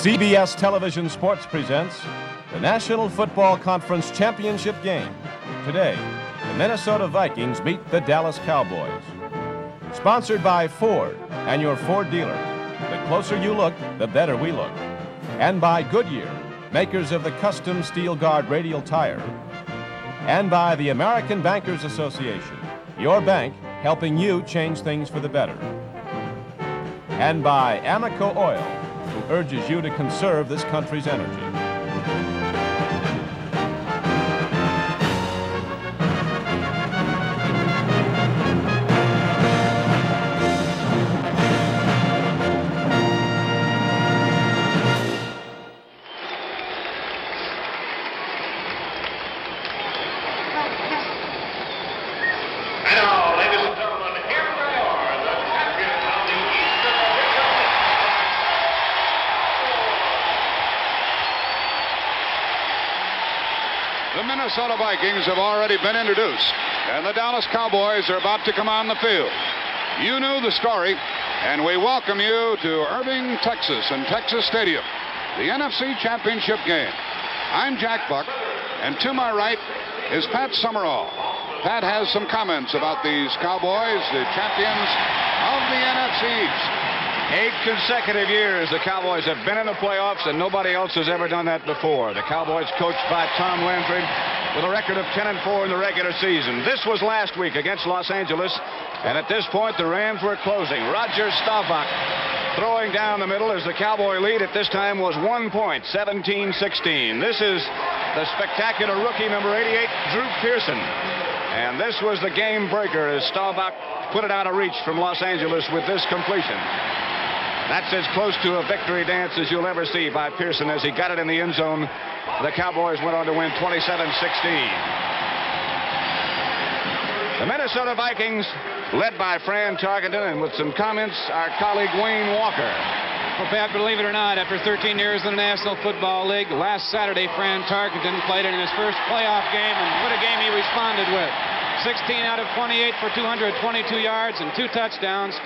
CBS Television Sports presents the National Football Conference Championship game. Today, the Minnesota Vikings meet the Dallas Cowboys. Sponsored by Ford and your Ford dealer. The closer you look, the better we look. And by Goodyear, makers of the custom steel guard radial tire. And by the American Bankers Association, your bank helping you change things for the better. And by Amoco Oil, who urges you to conserve this country's energy. The Minnesota Vikings have already been introduced, and the Dallas Cowboys are about to come on the field. You knew the story, and we welcome you to Irving, Texas, and Texas Stadium, the NFC Championship game. I'm Jack Buck, and to my right is Pat Summerall. Pat has some comments about these Cowboys, the champions of the NFC East. 8 consecutive years the Cowboys have been in the playoffs, and nobody else has ever done that before. The Cowboys coached by Tom Landry with a record of 10-4 in the regular season. This was last week against Los Angeles, and at this point the Rams were closing. Roger Staubach throwing down the middle as the Cowboy lead at this time was 1 point, 17-16. This is the spectacular rookie number 88, Drew Pearson. And this was the game breaker as Staubach put it out of reach from Los Angeles with this completion. That's as close to a victory dance as you'll ever see by Pearson as he got it in the end zone. The Cowboys went on to win 27-16. The Minnesota Vikings, led by Fran Tarkenton, and with some comments, our colleague Wayne Walker. Well, Pat, believe it or not, after 13 years in the National Football League, last Saturday, Fran Tarkenton played it in his first playoff game, and what a game he responded with. 16 out of 28 for 222 yards and 2 touchdowns.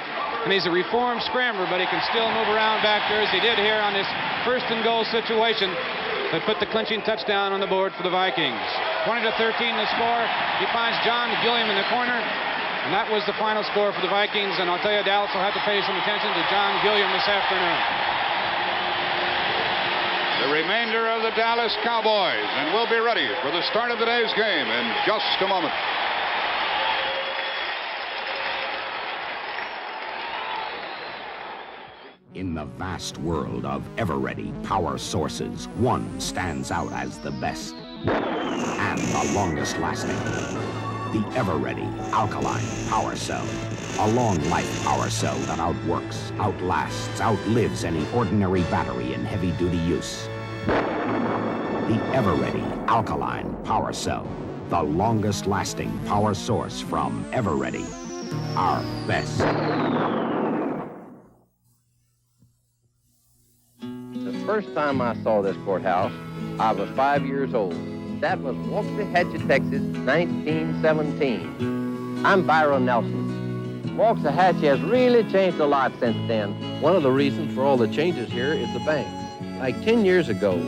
And he's a reformed scrambler, but he can still move around back there as he did here on this first and goal situation that put the clinching touchdown on the board for the Vikings. 20-13 the score. He finds John Gilliam in the corner. And that was the final score for the Vikings. And I'll tell you, Dallas will have to pay some attention to John Gilliam this afternoon. The remainder of the Dallas Cowboys, and we'll be ready for the start of today's game in just a moment. In the vast world of ever-ready power sources, one stands out as the best and the longest lasting. The ever-ready alkaline power cell. A long-life power cell that outworks, outlasts, outlives any ordinary battery in heavy-duty use. The ever-ready alkaline power cell. The longest-lasting power source from Ever-Ready. Our best. The first time I saw this courthouse, I was 5 years old. That was Waxahachie, Texas, 1917. I'm Byron Nelson. Waxahachie has really changed a lot since then. One of the reasons for all the changes here is the banks. Like 10 years ago,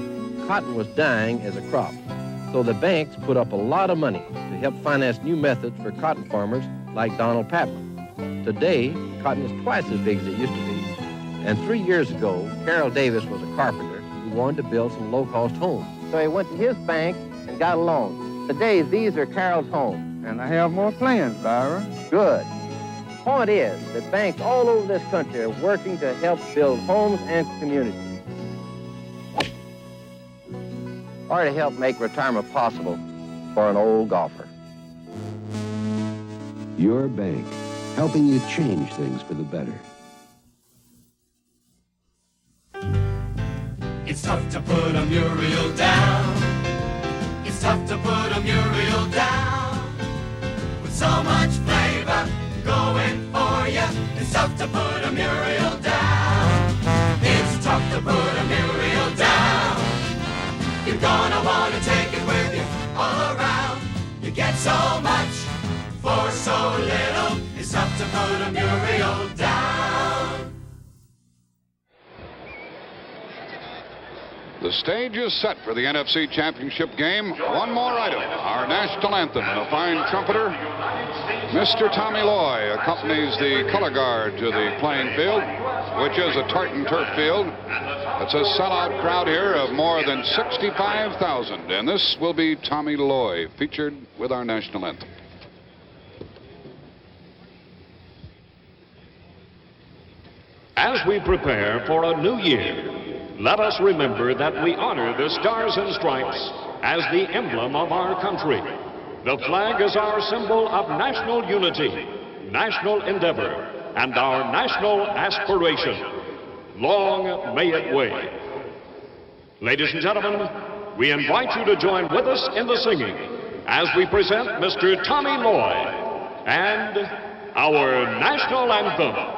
cotton was dying as a crop. So the banks put up a lot of money to help finance new methods for cotton farmers like Donald Patman. Today, cotton is twice as big as it used to be. And 3 years ago, Carroll Davis was a carpenter who wanted to build some low-cost homes. So he went to his bank and got a loan. Today, these are Carroll's homes. And I have more plans, Byron. Good. Point is that banks all over this country are working to help build homes and communities. Or to help make retirement possible for an old golfer. Your bank, helping you change things for the better. It's tough to put a Muriel down. It's tough to put a Muriel down. With so much flavor going for you, it's tough to put a Muriel down. It's tough to put a Muriel down. You're gonna want to take it with you all around. You get so much for so little. It's tough to put a Muriel down. The stage is set for the NFC Championship game. One more item, our national anthem, and a fine trumpeter. Mr. Tommy Loy accompanies the color guard to the playing field, which is a tartan turf field. It's a sellout crowd here of more than 65,000, and this will be Tommy Loy featured with our national anthem. As we prepare for a new year, let us remember that we honor the Stars and Stripes as the emblem of our country. The flag is our symbol of national unity, national endeavor, and our national aspiration. Long may it wave. Ladies and gentlemen, we invite you to join with us in the singing as we present Mr. Tommy Loy and our national anthem.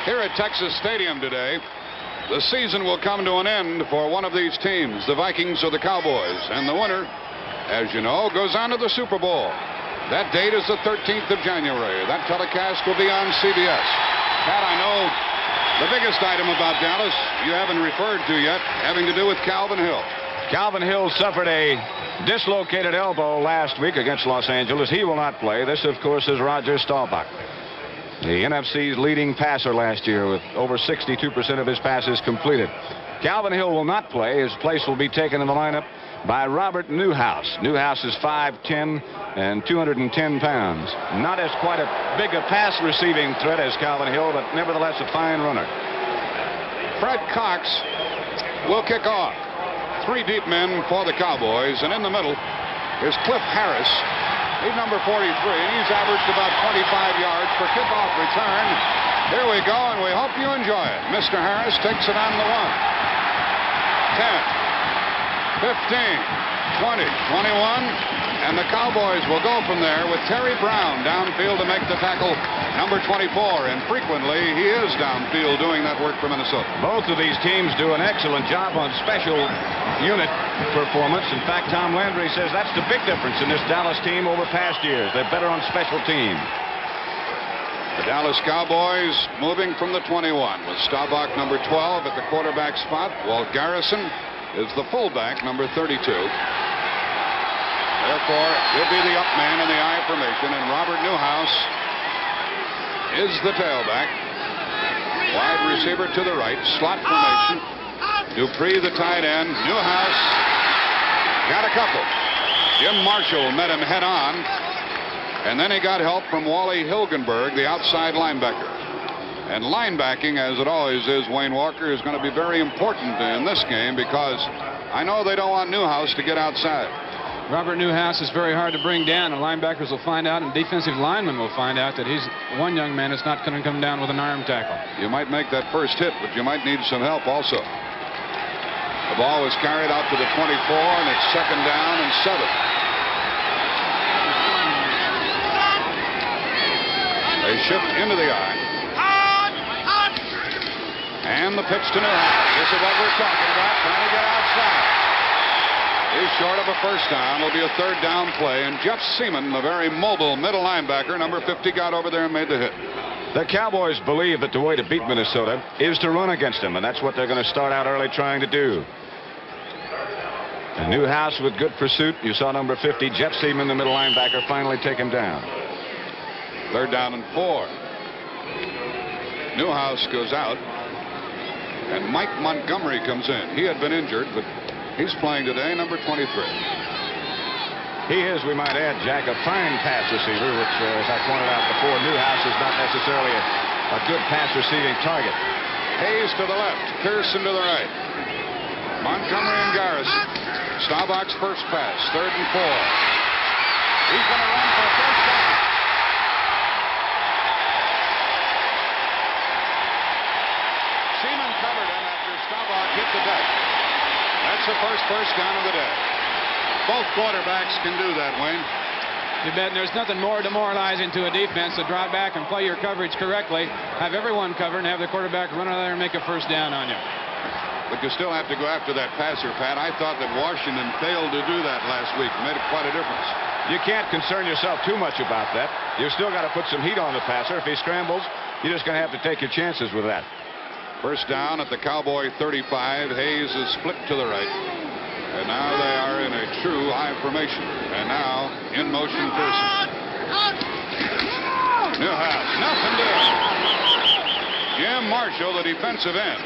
Here at Texas Stadium today, the season will come to an end for one of these teams, the Vikings or the Cowboys. And the winner, as you know, goes on to the Super Bowl. That date is the 13th of January. That telecast will be on CBS. Pat, I know the biggest item about Dallas you haven't referred to yet, having to do with Calvin Hill. Calvin Hill suffered a dislocated elbow last week against Los Angeles. He will not play. This, of course, is Roger Staubach, the NFC's leading passer last year with over 62% of his passes completed. Calvin Hill will not play. His place will be taken in the lineup by Robert Newhouse. Newhouse is 5'10" and 210 pounds. Not as quite a big a pass receiving threat as Calvin Hill, but nevertheless a fine runner. Fred Cox will kick off. Three deep men for the Cowboys, and in the middle is Cliff Harris. He's number 43, and he's averaged about 25 yards per kickoff return. Here we go, and we hope you enjoy it. Mr. Harris takes it on the 1, 10, 15, 20, 21, and the Cowboys will go from there with Terry Brown downfield to make the tackle, number 24, and frequently he is downfield doing that work for Minnesota. Both of these teams do an excellent job on special unit performance. In fact, Tom Landry says that's the big difference in this Dallas team over past years. They're better on special teams. The Dallas Cowboys moving from the 21 with Staubach, number 12, at the quarterback spot. Walt Garrison is the fullback, number 32. Therefore, he'll be the up man in the I formation, and Robert Newhouse is the tailback. Wide receiver to the right, slot formation. Dupree, the tight end. Newhouse got a couple. Jim Marshall met him head on, and then he got help from Wally Hilgenberg, the outside linebacker. And linebacking, as it always is, Wayne Walker, is going to be very important in this game because I know they don't want Newhouse to get outside. Robert Newhouse is very hard to bring down, and linebackers will find out, and defensive linemen will find out that he's one young man that's not going to come down with an arm tackle. You might make that first hit, but you might need some help also. The ball was carried out to the 24, and it's second down and 7. They shift into the I. And the pitch to Newhouse. This is what we're talking about, trying to get outside. He's short of a first down. It'll be a third down play. And Jeff Seaman, the very mobile middle linebacker, number 50, got over there and made the hit. The Cowboys believe that the way to beat Minnesota is to run against them, and that's what they're going to start out early trying to do. A Newhouse with good pursuit. You saw number 50, Jeff Seaman, the middle linebacker, finally take him down. Third down and 4. Newhouse goes out, and Mike Montgomery comes in. He had been injured, but he's playing today, number 23. He is, we might add, Jack, a fine pass receiver, which, as I pointed out before, Newhouse is not necessarily a good pass receiving target. Hayes to the left, Pearson to the right. Montgomery and Garrison. Staubach's first pass, third and 4. He's going to run for a first down. Seaman covered him after Staubach hit the deck. That's the first down of the day. Both quarterbacks can do that, Wayne. You bet. And there's nothing more demoralizing to a defense to drop back and play your coverage correctly, have everyone covered, and have the quarterback run out there and make a first down on you. But you still have to go after that passer, Pat. I thought that Washington failed to do that last week. It made quite a difference. You can't concern yourself too much about that. You've still got to put some heat on the passer. If he scrambles, you're just going to have to take your chances with that. First down at the Cowboy 35. Hayes is split to the right. And now they are in a true I formation. And now in motion Pearson. Newhouse, nothing doing. Jim Marshall, the defensive end,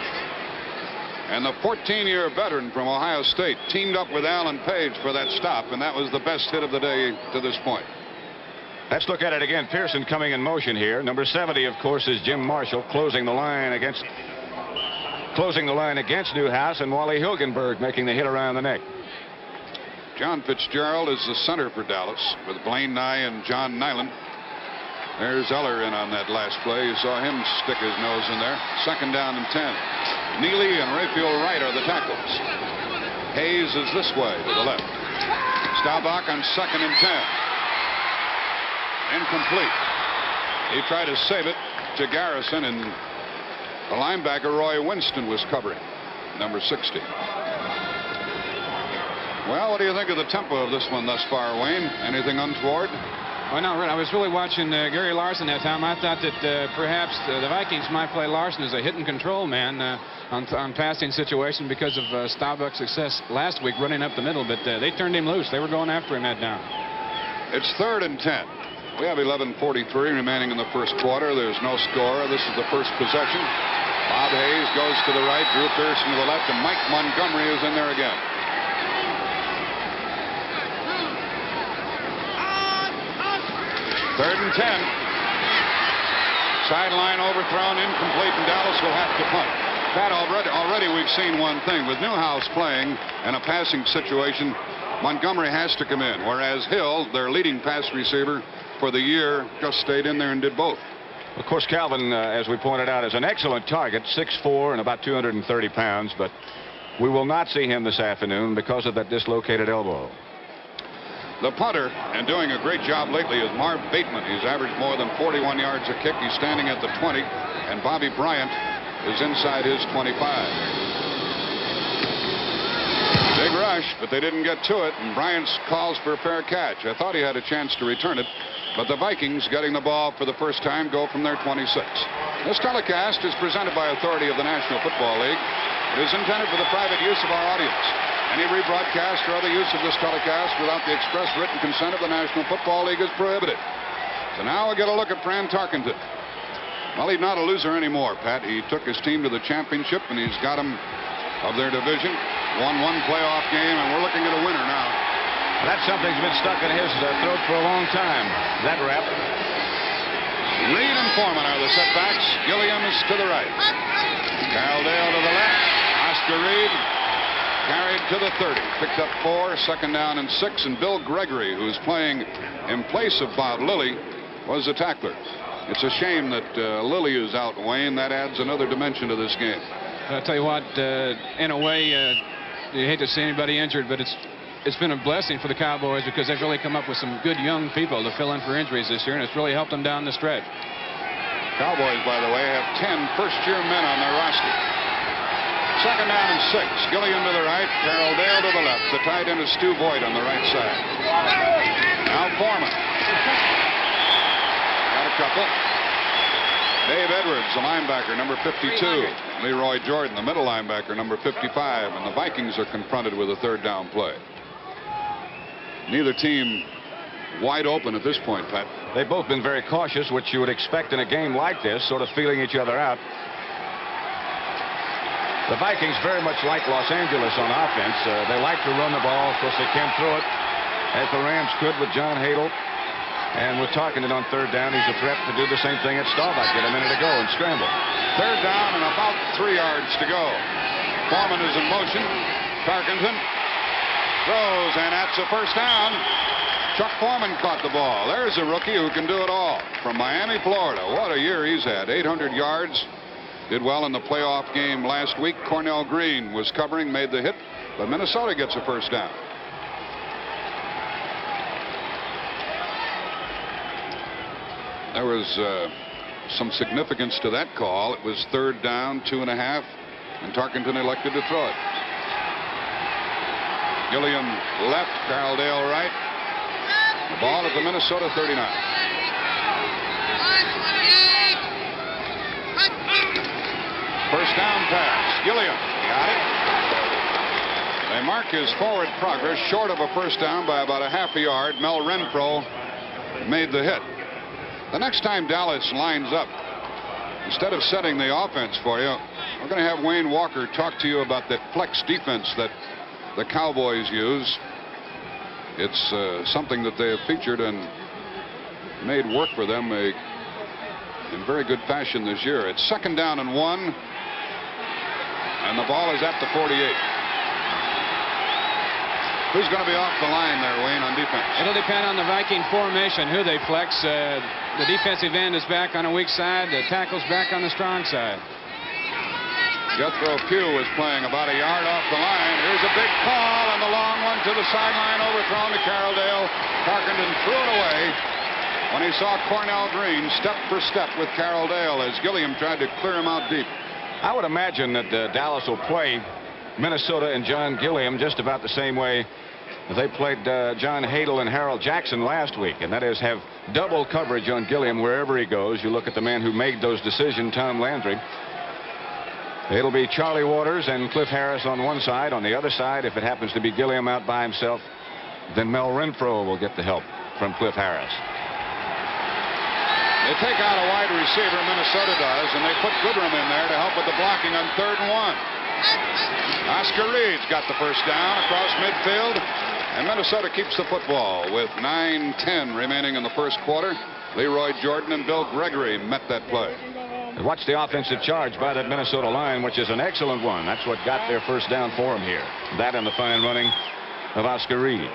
and the 14-year veteran from Ohio State, teamed up with Alan Page for that stop, and that was the best hit of the day to this point. Let's look at it again. Pearson coming in motion here. Number 70, of course, is Jim Marshall, closing the line against Newhouse, and Wally Hilgenberg making the hit around the neck. John Fitzgerald is the center for Dallas with Blaine Nye and John Nyland. There's Eller in on that last play. You saw him stick his nose in there. Second down and 10. Neely and Rayfield Wright are the tackles. Hayes is this way to the left. Staubach on second and 10. Incomplete. He tried to save it to Garrison, and the linebacker Roy Winston was covering, number 60. Well, what do you think of the tempo of this one thus far, Wayne? Anything untoward? Well, no, I was really watching Gary Larson that time. I thought that perhaps the Vikings might play Larson as a hit and control man on passing situation because of Staubach's success last week running up the middle, but they turned him loose. They were going after him head down. It's third and 10. We have 11:43 remaining in the first quarter. There's no score. This is the first possession. Bob Hayes goes to the right, Drew Pearson to the left, and Mike Montgomery is in there again. Third and 10. Sideline overthrown, incomplete, and Dallas will have to punt. Pat, already we've seen one thing. With Newhouse playing in a passing situation, Montgomery has to come in, whereas Hill, their leading pass receiver for the year, just stayed in there and did both. Of course, Calvin, as we pointed out, is an excellent target, 6'4" and about 230 pounds, but we will not see him this afternoon because of that dislocated elbow. The punter, and doing a great job lately, is Marv Bateman. He's averaged more than 41 yards a kick. He's standing at the 20, and Bobby Bryant is inside his 25. Big rush, but they didn't get to it, and Bryant calls for a fair catch. I thought he had a chance to return it, but the Vikings, getting the ball for the first time, go from their 26. This telecast is presented by authority of the National Football League. It is intended for the private use of our audience. Any rebroadcast or other use of this telecast without the express written consent of the National Football League is prohibited. So now we'll get a look at Fran Tarkenton. Well, he's not a loser anymore, Pat. He took his team to the championship, and he's got them of their division. Won one playoff game, and we're looking at a winner now. That's something's been stuck in his throat for a long time, that rep. Reed and Foreman are the setbacks. Gilliam is to the right. Carroll Dale to the left. Oscar Reed carried to the 30. Picked up 4, second down and 6. And Bill Gregory, who's playing in place of Bob Lilly, was the tackler. It's a shame that Lilly is out, Wayne. That adds another dimension to this game. I'll tell you what, in a way, you hate to see anybody injured, but it's been a blessing for the Cowboys because they've really come up with some good young people to fill in for injuries this year, and it's really helped them down the stretch. Cowboys, by the way, have 10 first-year men on their roster. Second down and 6. Gilliam to the right, Carroll Dale to the left. The tight end is Stu Boyd on the right side. Now Foreman. Got a couple. Dave Edwards, the linebacker, number 52. Leroy Jordan, the middle linebacker, number 55. And the Vikings are confronted with a third down play. Neither team wide open at this point, Pat. They've both been very cautious, which you would expect in a game like this, sort of feeling each other out. The Vikings very much like Los Angeles on offense. They like to run the ball. Of course, they can't throw it as the Rams could with John Hadle. And with Tarkenton on third down, he's a threat to do the same thing at Staubach did a minute ago and scramble. Third down and about 3 yards to go. Foreman is in motion. Tarkenton throws, and that's a first down. Chuck Foreman caught the ball. There's a rookie who can do it all. From Miami, Florida. What a year he's had. 800 yards. Did well in the playoff game last week. Cornell Green was covering, made the hit, but Minnesota gets a first down. There was some significance to that call. It was third down, 2.5, and Tarkenton elected to throw it. Gilliam left, Carroll Dale right. The ball at the Minnesota 39. First down pass. Gilliam got it. They mark his forward progress short of a first down by about a half a yard. Mel Renfro made the hit. The next time Dallas lines up, instead of setting the offense for you, we're going to have Wayne Walker talk to you about that flex defense that the Cowboys use. It's something that they have featured and made work for them in very good fashion this year. It's second down and 1, and the ball is at the 48. Who's going to be off the line there, Wayne, on defense? It'll depend on the Viking formation, who they flex. The defensive end is back on a weak side. The tackle's back on the strong side. Jethro Pugh was playing about a yard off the line. Here's a big call, and the long one to the sideline, overthrown to Carroll Dale. Tarkenton threw it away when he saw Cornell Green step for step with Carroll Dale as Gilliam tried to clear him out deep. I would imagine that Dallas will play Minnesota and John Gilliam just about the same way they played John Hadle and Harold Jackson last week, and that is have double coverage on Gilliam wherever he goes. You look at the man who made those decisions, Tom Landry. It'll be Charlie Waters and Cliff Harris on one side. On the other side, if it happens to be Gilliam out by himself, then Mel Renfro will get the help from Cliff Harris. They take out a wide receiver, Minnesota does, and they put Goodrum in there to help with the blocking on 3rd and 1. Oscar Reed's got the first down across midfield, and Minnesota keeps the football with 9:10 remaining in the first quarter. Leroy Jordan and Bill Gregory met that play. Watch the offensive charge by that Minnesota line, which is an excellent one. That's what got their first down for them here. That and the fine running of Oscar Reed.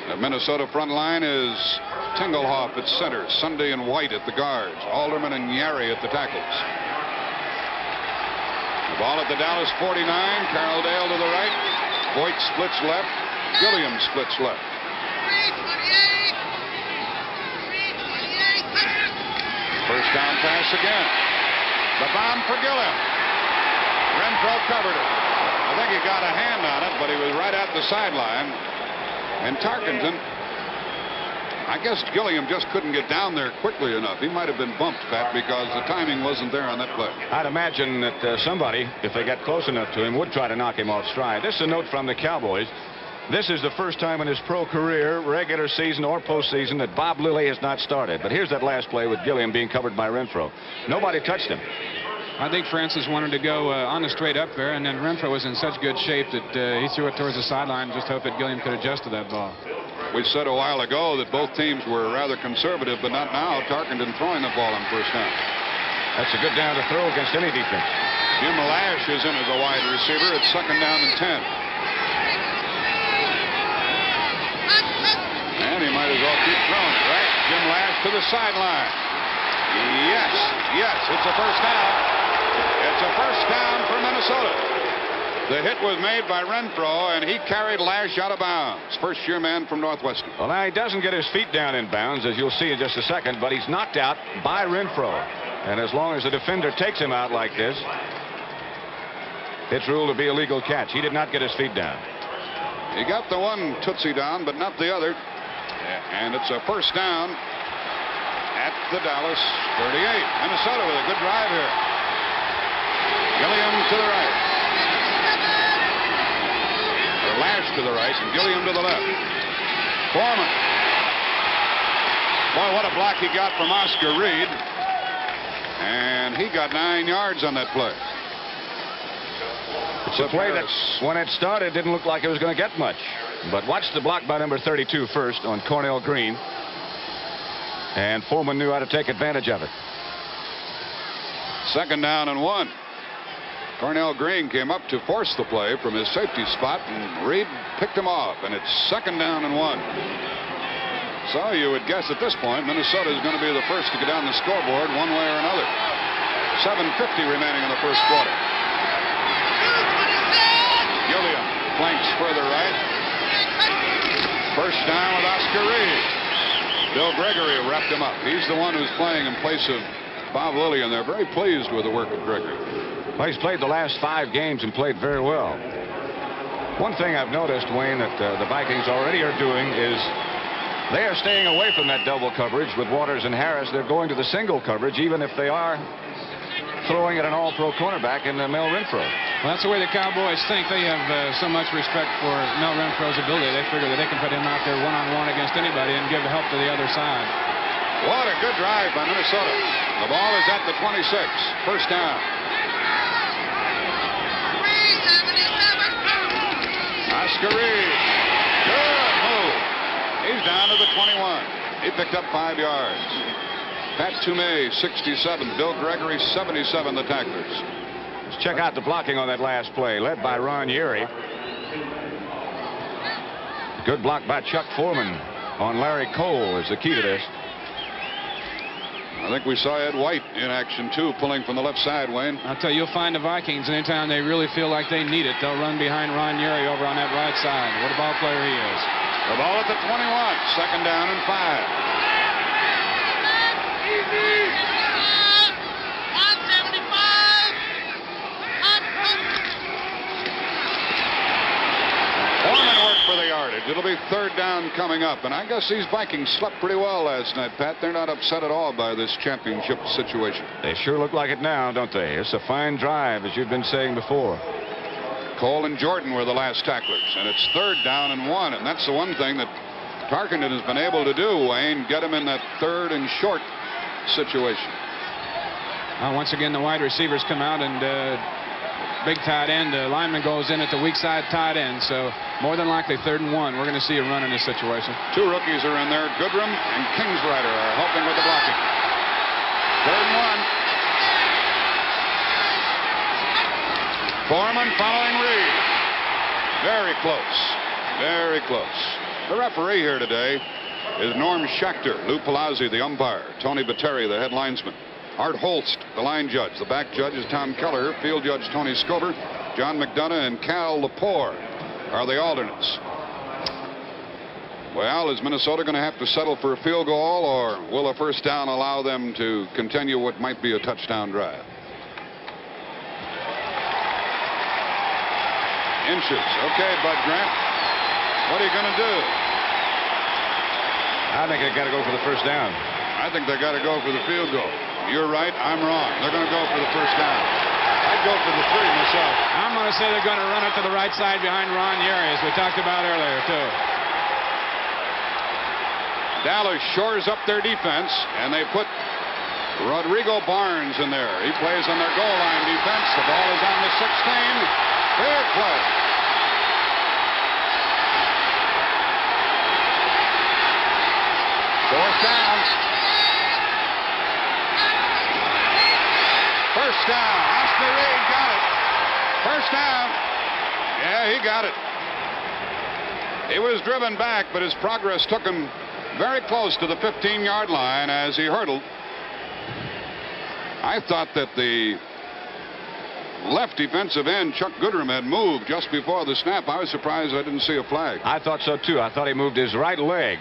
The Minnesota front line is Tingelhoff at center, Sunday and White at the guards, Alderman and Yari at the tackles. The ball at the Dallas 49. Carroll Dale to the right. Voigt splits left. Gilliam splits left. First down pass again. The bomb for Gilliam. Renfro covered it. I think he got a hand on it, but he was right at the sideline. And Tarkenton, I guess Gilliam just couldn't get down there quickly enough. He might have been bumped, Pat, because the timing wasn't there on that play. I'd imagine that somebody, if they got close enough to him, would try to knock him off stride. This is a note from the Cowboys. This is the first time in his pro career, regular season or postseason, that Bob Lilly has not started. But here's that last play with Gilliam being covered by Renfro. Nobody touched him. I think Francis wanted to go on the straight up there, and then Renfro was in such good shape that he threw it towards the sideline and just hoped that Gilliam could adjust to that ball. We said a while ago that both teams were rather conservative, but not now. Tarkenton throwing the ball on first down. That's a good down to throw against any defense. Jim Lash is in as a wide receiver. It's second down and 10. And he might as well keep throwing it, right? Jim Lash to the sideline. Yes, it's a first down. It's a first down for Minnesota. The hit was made by Renfro, and he carried Lash out of bounds. First-year man from Northwestern. Well, now he doesn't get his feet down in bounds, as you'll see in just a second, but he's knocked out by Renfro. And as long as the defender takes him out like this, it's ruled to be a legal catch. He did not get his feet down. He got the one tootsie down, but not the other. And it's a first down at the Dallas 38. Minnesota with a good drive here. Gilliam to the right. Or Lash to the right and Gilliam to the left. Foreman. Boy, what a block he got from Oscar Reed. And he got 9 yards on that play. It's a play that, when it started, didn't look like it was going to get much. But watch the block by number 32 first on Cornell Green. And Foreman knew how to take advantage of it. Second down and 1. Cornell Green came up to force the play from his safety spot, and Reed picked him off, and it's second down and 1. So you would guess at this point Minnesota is going to be the first to get down the scoreboard one way or another. 7:50 remaining in the first quarter. Gilliam flanks further right. First down with Oscar Reed. Bill Gregory wrapped him up. He's the one who's playing in place of Bob Lilly, and they're very pleased with the work of Gregory. Well, he's played the last 5 games and played very well. One thing I've noticed, Wayne, that the Vikings already are doing is they are staying away from that double coverage with Waters and Harris. They're going to the single coverage, even if they are throwing at an all-pro cornerback in Mel Renfro. Well, that's the way the Cowboys think. They have so much respect for Mel Renfro's ability. They figure that they can put him out there one-on-one against anybody and give help to the other side. What a good drive by Minnesota. The ball is at the 26. First down. Oscar Reed. Good move. He's down to the 21. He picked up 5 yards. Pat Toomey, 67. Bill Gregory, 77, the tacklers. Let's check out the blocking on that last play, led by Ron Yeri. Good block by Chuck Foreman on Larry Cole is the key to this. I think we saw Ed White in action, too, pulling from the left side, Wayne. I'll tell you, you'll find the Vikings anytime they really feel like they need it. They'll run behind Ron Yeri over on that right side. What a ball player he is. The ball at the 21. Second down and 5. Foreman worked for the yardage. It'll be third down coming up. And I guess these Vikings slept pretty well last night, Pat. They're not upset at all by this championship situation. They sure look like it now, don't they? It's a fine drive, as you've been saying before. Cole and Jordan were the last tacklers. And it's third down and 1. And that's the one thing that Tarkenton has been able to do, Wayne. Get him in that third and short situation. Once again, the wide receivers come out, and big tight end, the lineman goes in at the weak side tight end. So more than likely third and 1. We're going to see a run in this situation. 2 rookies are in there. Goodrum and Kingsrider are helping with the blocking. Third and 1. Foreman following Reed. Very close. Very close. The referee here today is Norm Schachter. Lou Palazzi, the umpire. Tony Batteri, the head linesman. Art Holst, the line judge. The back judge is Tom Keller. Field judge Tony Scober. John McDonough and Cal Lepore are the alternates. Well, is Minnesota going to have to settle for a field goal, or will a first down allow them to continue what might be a touchdown drive? Inches. Okay, Bud Grant. What are you going to do? I think they got to go for the first down. I think they got to go for the field goal. You're right. I'm wrong. They're going to go for the first down. I'd go for the 3 myself. I'm going to say they're going to run it to the right side behind Ron Yeri, as we talked about earlier, too. Dallas shores up their defense, and they put Rodrigo Barnes in there. He plays on their goal line defense. The ball is on the 16. Fair play. Fourth down. First down. Oscar Reed got it. First down. Yeah, he got it. He was driven back, but his progress took him very close to the 15-yard line as he hurdled. I thought that the left defensive end, Chuck Goodrum, had moved just before the snap. I was surprised I didn't see a flag. I thought so, too. I thought he moved his right leg.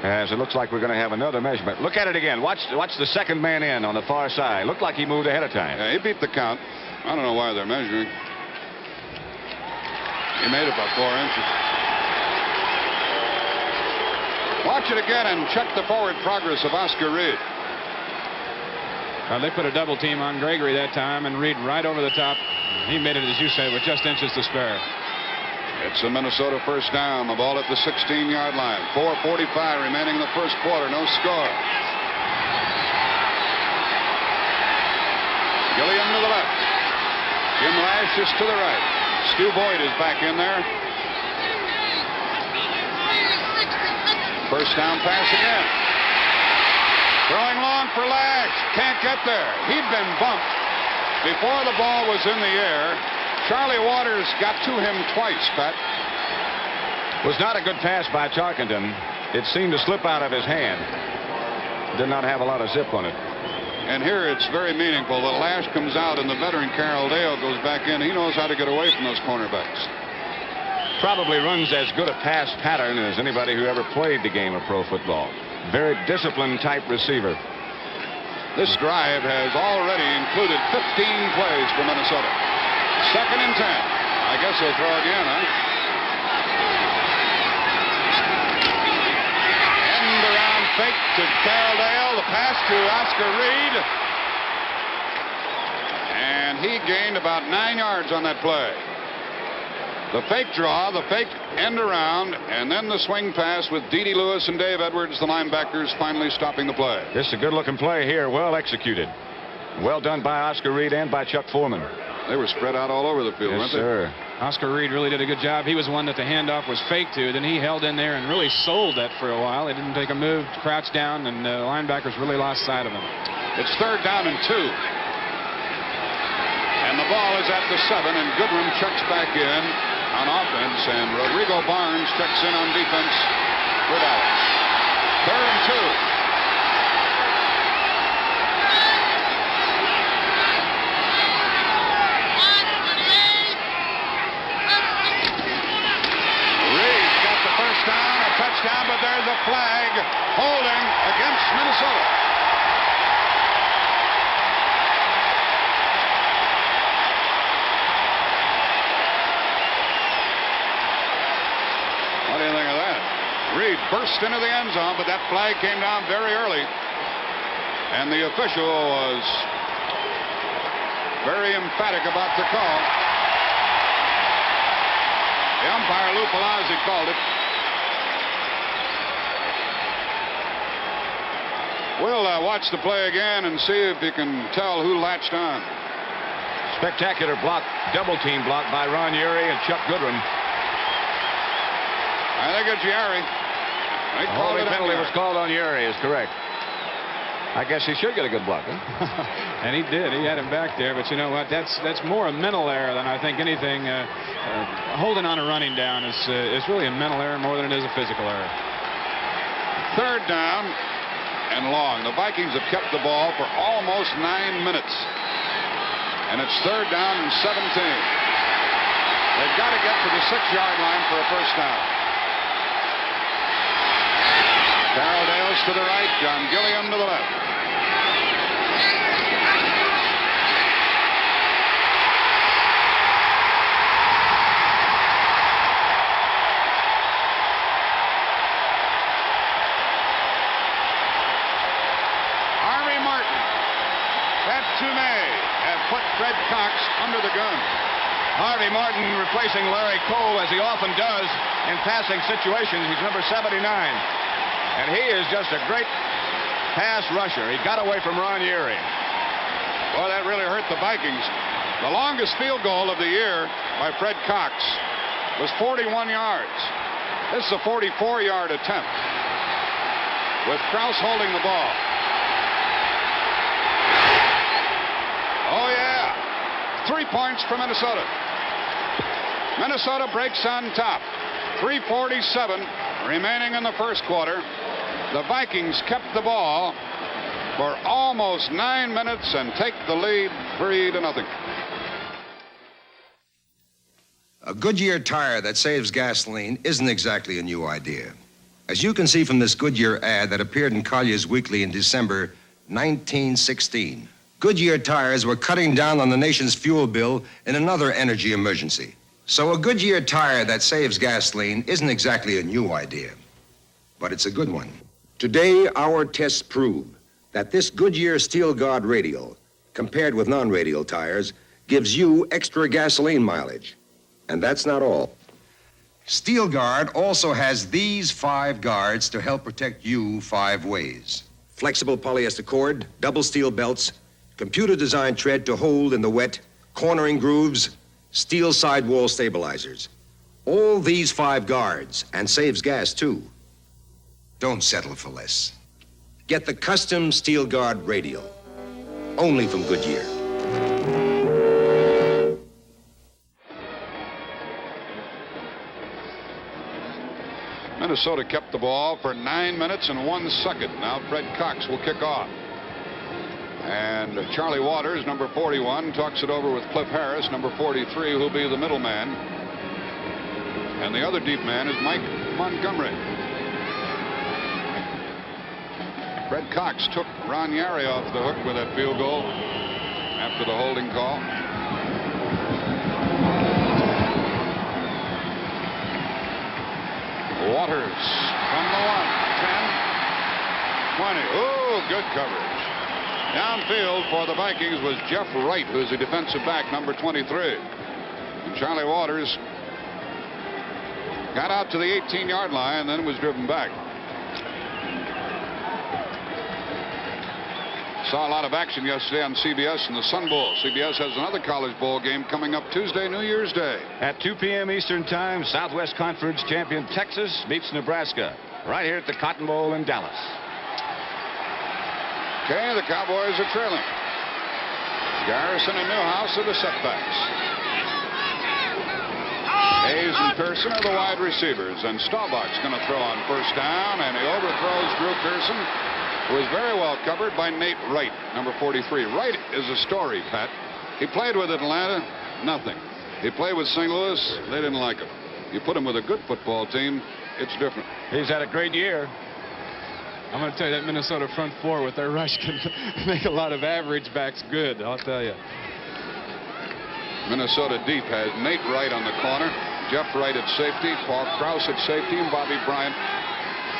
As it looks like we're going to have another measurement. Look at it again. Watch the second man in on the far side. Looked like he moved ahead of time. Yeah, he beat the count. I don't know why they're measuring. He made it by 4 inches. Watch it again and check the forward progress of Oscar Reed. They put a double team on Gregory that time, and Reed right over the top. He made it, as you say, with just inches to spare. It's a Minnesota first down. The ball at the 16-yard line. 4:45 remaining in the first quarter. No score. Gilliam to the left. Jim Lash is to the right. Stu Boyd is back in there. First down pass again. Throwing long for Lash. Can't get there. He'd been bumped before the ball was in the air. Charlie Waters got to him twice, Pat. Was not a good pass by Tarkenton. It seemed to slip out of his hand. Did not have a lot of zip on it. And here it's very meaningful. The Lash comes out and the veteran Carroll Dale goes back in. He knows how to get away from those cornerbacks. Probably runs as good a pass pattern as anybody who ever played the game of pro football. Very disciplined type receiver. This drive has already included 15 plays for Minnesota. 2nd and 10. I guess they'll throw again, huh? End around fake to Carroll Dale. The pass to Oscar Reed. And he gained about 9 yards on that play. The fake draw, the fake end around, and then the swing pass with Dede Lewis and Dave Edwards, the linebackers, finally stopping the play. This is a good-looking play here. Well executed. Well done by Oscar Reed and by Chuck Foreman. They were spread out all over the field, weren't they? Yes, sir. Oscar Reed really did a good job. He was one that the handoff was fake to. Then he held in there and really sold that for a while. He didn't take a move, crouch down, and the linebackers really lost sight of him. It's 3rd down and 2. And the ball is at the 7, and Goodwin checks back in on offense, and Rodrigo Barnes checks in on defense for Dallas. 3rd and 2. Reed got the first down, a touchdown, but there's a flag holding against Minnesota. What do you think of that? Reed burst into the end zone, but that flag came down very early. And the official was very emphatic about the call. The umpire, Lou Palazzi, called it. We'll watch the play again and see if you can tell who latched on. Spectacular block, double team block by Ron Urey and Chuck Goodwin. I think it's Urey. The penalty was called on Urey, is correct. I guess he should get a good block, huh? And he did. He had him back there, but you know what? That's more a mental error than I think anything. Holding on a running down is really a mental error more than it is a physical error. 3rd down and long. The Vikings have kept the ball for almost 9 minutes. And it's 3rd down and 17. They've got to get to the 6-yard line for a first down. Carroll Dale's to the right, John Gilliam to the left. Harvey Martin, Pat Toomey have put Fred Cox under the gun. Harvey Martin replacing Larry Cole, as he often does in passing situations. He's number 79. And he is just a great pass rusher. He got away from Ron Urey. Boy, that really hurt the Vikings. The longest field goal of the year by Fred Cox was 41 yards. This is a 44-yard attempt with Krause holding the ball. Oh, yeah. 3 points for Minnesota. Minnesota breaks on top. 3:47 remaining in the first quarter. The Vikings kept the ball for almost 9 minutes and take the lead 3-0. A Goodyear tire that saves gasoline isn't exactly a new idea. As you can see from this Goodyear ad that appeared in Collier's Weekly in December 1916, Goodyear tires were cutting down on the nation's fuel bill in another energy emergency. So a Goodyear tire that saves gasoline isn't exactly a new idea, but it's a good one. Today, our tests prove that this Goodyear Steel Guard radial, compared with non-radial tires, gives you extra gasoline mileage. And that's not all. Steel Guard also has these 5 guards to help protect you 5 ways. Flexible polyester cord, double steel belts, computer-designed tread to hold in the wet, cornering grooves, steel sidewall stabilizers. All these 5 guards, and saves gas, too. Don't settle for less. Get the custom Steel Guard radial, only from Goodyear. Minnesota kept the ball for 9 minutes and 1 second. Now Fred Cox will kick off. And Charlie Waters, number 41, talks it over with Cliff Harris, number 43, who'll be the middleman. And the other deep man is Mike Montgomery. Fred Cox took Ron Yary off the hook with that field goal after the holding call. Waters from the 1, 10, 20. Oh, good coverage. Downfield for the Vikings was Jeff Wright, who's a defensive back, number 23. And Charlie Waters got out to the 18-yard line and then was driven back. Saw a lot of action yesterday on CBS in the Sun Bowl. CBS has another college bowl game coming up Tuesday, New Year's Day. At 2 p.m. Eastern Time, Southwest Conference champion Texas meets Nebraska right here at the Cotton Bowl in Dallas. Okay, the Cowboys are trailing. Garrison and Newhouse are the setbacks. Hayes and Pearson are the wide receivers, and Staubach's going to throw on first down, and he overthrows Drew Pearson, who is very well covered by Nate Wright, number 43. Wright is a story, Pat. He played with Atlanta, nothing. He played with St. Louis, they didn't like him. You put him with a good football team, it's different. He's had a great year. I'm going to tell you that Minnesota front four with their rush can make a lot of average backs good, I'll tell you. Minnesota deep has Nate Wright on the corner, Jeff Wright at safety, Paul Krause at safety, and Bobby Bryant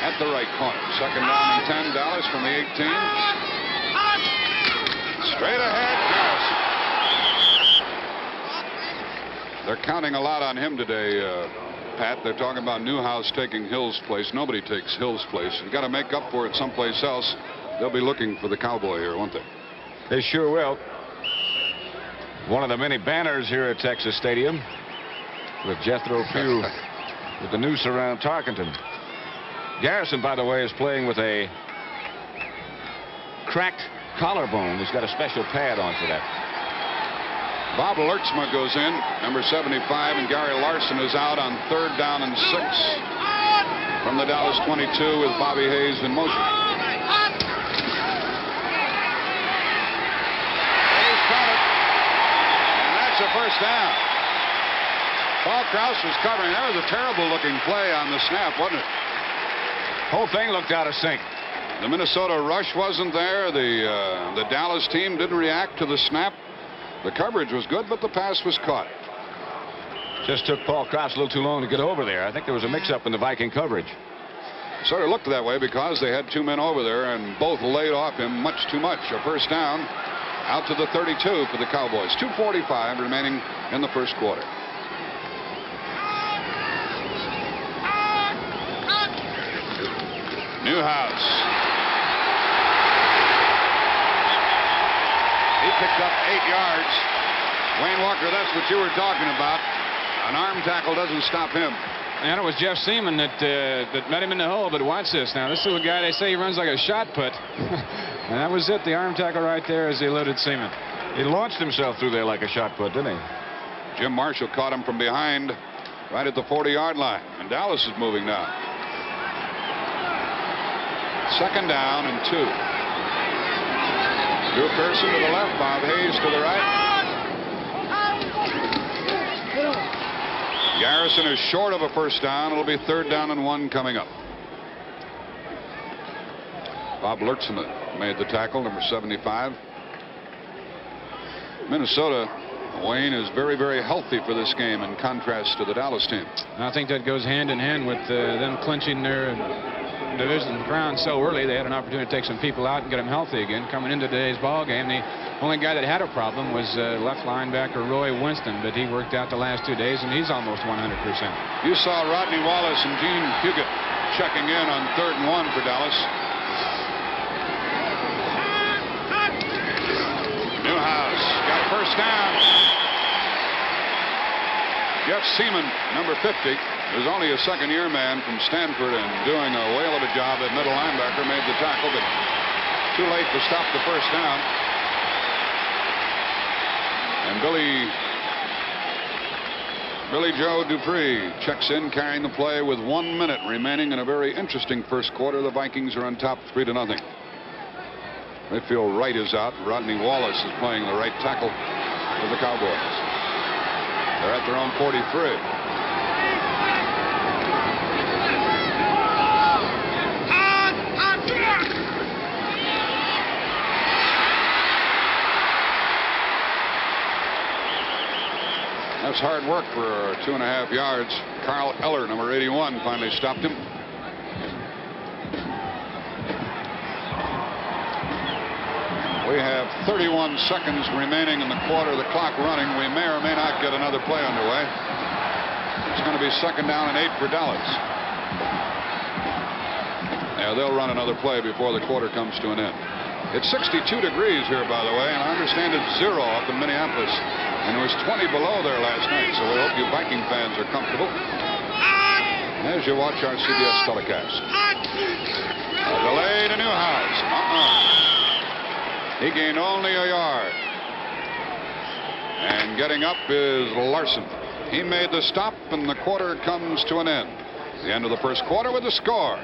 at the right corner. Second down and 10, Dallas from the 18. Straight ahead, Garrison. They're counting a lot on him today, Pat. They're talking about Newhouse taking Hill's place. Nobody takes Hill's place. You've got to make up for it someplace else. They'll be looking for the Cowboy here, won't they? They sure will. One of the many banners here at Texas Stadium with Jethro Pugh with the noose around Tarkenton. Garrison, by the way, is playing with a cracked collarbone. He's got a special pad on for that. Bob Lertzma goes in, number 75, and Gary Larson is out on 3rd down and 6 from the Dallas 22 with Bobby Hayes in motion. Hayes caught it, and that's a first down. Paul Krause was covering. That was a terrible-looking play on the snap, wasn't it? Whole thing looked out of sync. The Minnesota rush wasn't there. The Dallas team didn't react to the snap. The coverage was good, but the pass was caught. Just took Paul Krause a little too long to get over there. I think there was a mix-up in the Viking coverage. Sort of looked that way because they had 2 men over there and both laid off him much too much. A first down out to the 32 for the Cowboys. 2:45 remaining in the first quarter. Newhouse. He picked up 8 yards. Wayne Walker, that's what you were talking about. An arm tackle doesn't stop him. And it was Jeff Seaman that met him in the hole. But watch this now. This is a guy they say he runs like a shot put. And that was it. The arm tackle right there as he eluded Seaman. He launched himself through there like a shot put, didn't he? Jim Marshall caught him from behind right at the 40-yard line. And Dallas is moving now. Second down and 2. Drew Pearson to the left, Bob Hayes to the right. Garrison is short of a first down. It'll be 3rd down and 1 coming up. Bob Lertzman made the tackle, number 75. Minnesota, Wayne, is very, very healthy for this game in contrast to the Dallas team. I think that goes hand in hand with them clinching their division crown so early. They had an opportunity to take some people out and get them healthy again. Coming into today's ball game, the only guy that had a problem was left linebacker Roy Winston, but he worked out the last 2 days, and he's almost 100%. You saw Rodney Wallace and Gene Huguet checking in on 3rd and 1 for Dallas. Newhouse got a first down. Jeff Seaman, number 50, who's only a second-year man from Stanford and doing a whale of a job at middle linebacker, made the tackle, but too late to stop the first down. And Billy Joe Dupree checks in, carrying the play with 1 minute remaining in a very interesting first quarter. The Vikings are on top 3-0. They feel Wright is out. Rodney Wallace is playing the right tackle for the Cowboys. They're at their own 43. That's hard work for 2.5 yards. Carl Eller, number 81, finally stopped him. We have 31 seconds remaining in the quarter. The clock running. We may or may not get another play underway. It's going to be 2nd down and 8 for Dallas. Yeah, they'll run another play before the quarter comes to an end. It's 62 degrees here, by the way, and I understand it's 0 up in Minneapolis. And it was 20 below there last night, so we hope you Viking fans are comfortable as you watch our CBS telecast. A delay to Newhouse. He gained only a yard. And getting up is Larson. He made the stop, and the quarter comes to an end. The end of the first quarter with the score.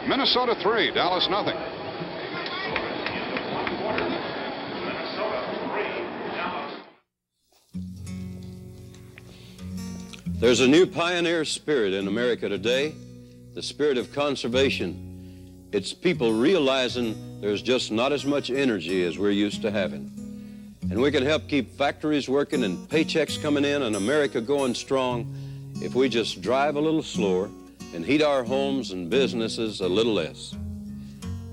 Minnesota 3, Dallas nothing. There's a new pioneer spirit in America today, the spirit of conservation. It's people realizing there's just not as much energy as we're used to having. And we can help keep factories working and paychecks coming in and America going strong if we just drive a little slower and heat our homes and businesses a little less.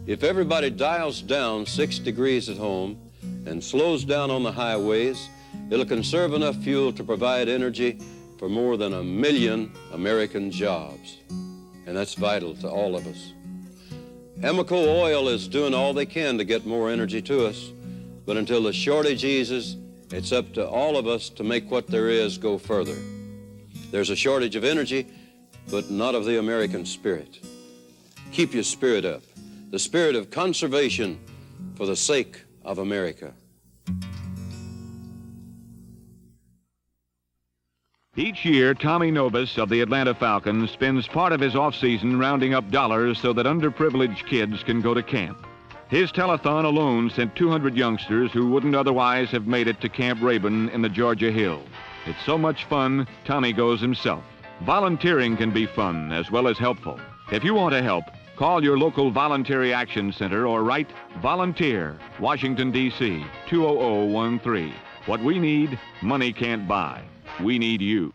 If everybody dials down 6 degrees at home and slows down on the highways, it'll conserve enough fuel to provide energy for more than 1 million American jobs. And that's vital to all of us. Amoco Oil is doing all they can to get more energy to us, but until the shortage eases, it's up to all of us to make what there is go further. There's a shortage of energy, but not of the American spirit. Keep your spirit up, the spirit of conservation for the sake of America. Each year, Tommy Novus of the Atlanta Falcons spends part of his offseason rounding up dollars so that underprivileged kids can go to camp. His telethon alone sent 200 youngsters who wouldn't otherwise have made it to Camp Rabun in the Georgia Hills. It's so much fun, Tommy goes himself. Volunteering can be fun as well as helpful. If you want to help, call your local Voluntary Action Center or write Volunteer, Washington, D.C., 20013. What we need, money can't buy. We need you.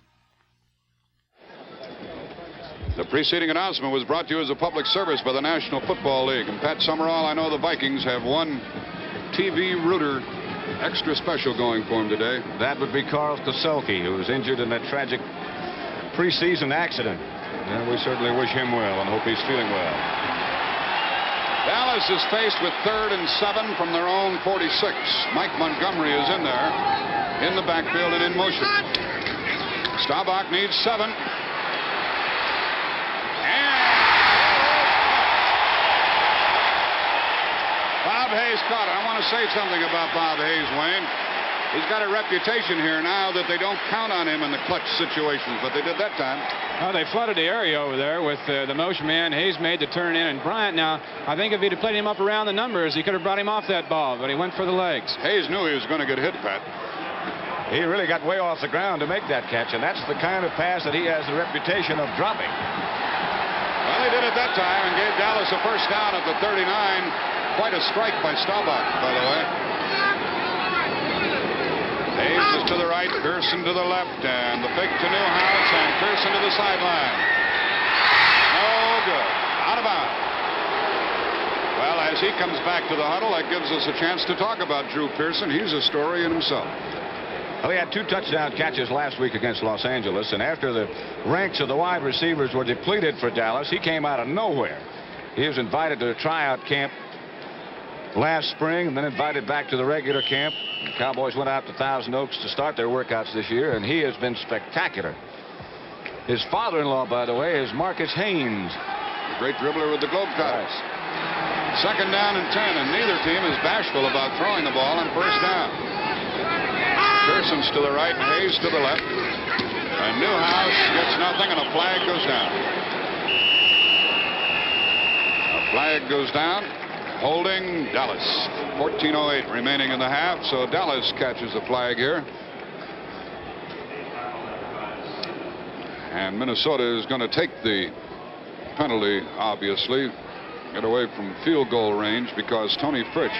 The preceding announcement was brought to you as a public service by the National Football League. And Pat Summerall, I know the Vikings have one TV rooter extra special going for him today. That would be Carl Koselke, who was injured in that tragic preseason accident. And we certainly wish him well and hope he's feeling well. Dallas is faced with 3rd and 7 from their own 46. Mike Montgomery is in there, in the backfield and in motion. Staubach needs 7. Bob Hayes caught it. I want to say something about Bob Hayes, Wayne. He's got a reputation here now that they don't count on him in the clutch situations, but they did that time. Well, they flooded the area over there with the motion man. Hayes made the turn in, and Bryant now, I think if he'd have played him up around the numbers, he could have brought him off that ball, but he went for the legs. Hayes knew he was going to get hit, Pat. He really got way off the ground to make that catch, and that's the kind of pass that he has the reputation of dropping. Well, he did it that time and gave Dallas a first down at the 39. Quite a strike by Staubach, by the way. Hayes is to the right, Pearson to the left, and the fake to Newhouse, and Pearson to the sideline. No good. Out of bounds. Well, as he comes back to the huddle, that gives us a chance to talk about Drew Pearson. He's a story in himself. Well, he had 2 touchdown catches last week against Los Angeles, and after the ranks of the wide receivers were depleted for Dallas, he came out of nowhere. He was invited to a tryout camp last spring and then invited back to the regular camp. The Cowboys went out to Thousand Oaks to start their workouts this year, and he has been spectacular. His father-in-law, by the way, is Marcus Haynes. The great dribbler with the Globetrotters. Second down and 10, and neither team is bashful about throwing the ball on first down. Pearson's to the right, and Hayes to the left. And Newhouse gets nothing, and a flag goes down. A flag goes down. Holding Dallas. 14:08 remaining in the half, so Dallas catches the flag here. And Minnesota is going to take the penalty, obviously, get away from field goal range, because Tony Fritsch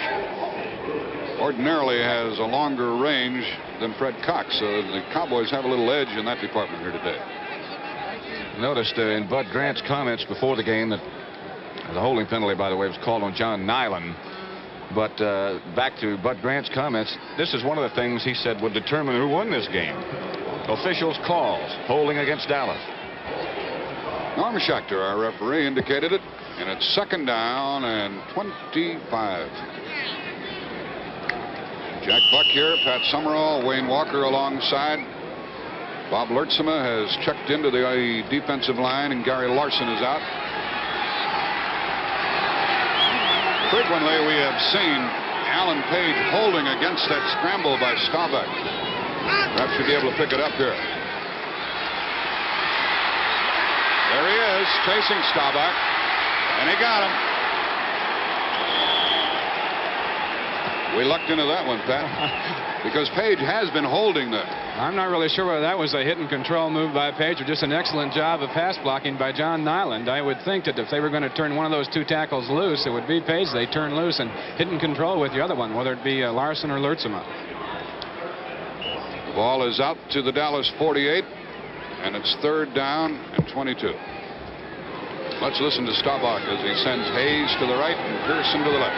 ordinarily has a longer range than Fred Cox, so the Cowboys have a little edge in that department here today. Noticed in Bud Grant's comments before the game that the holding penalty, by the way, was called on John Nyland. But back to Bud Grant's comments, this is one of the things he said would determine who won this game. Officials' calls, holding against Dallas. Norm Schechter, our referee, indicated it, and it's second down and 25. Jack Buck here, Pat Summerall, Wayne Walker alongside. Bob Lertzema has checked into the defensive line, and Gary Larson is out. Frequently we have seen Alan Page holding against that scramble by Staubach. Perhaps you'll be able to pick it up here. There he is, chasing Staubach, and he got him. We lucked into that one, Pat, because Page has been holding there. I'm not really sure whether that was a hit and control move by Page or just an excellent job of pass blocking by John Nyland. I would think that if they were going to turn one of those 2 tackles loose, it would be Page they turn loose and hit and control with the other one, whether it be Larson or Lertzema. The ball is out to the Dallas 48, and it's third down and 22. Let's listen to Staubach as he sends Hayes to the right and Pearson to the left.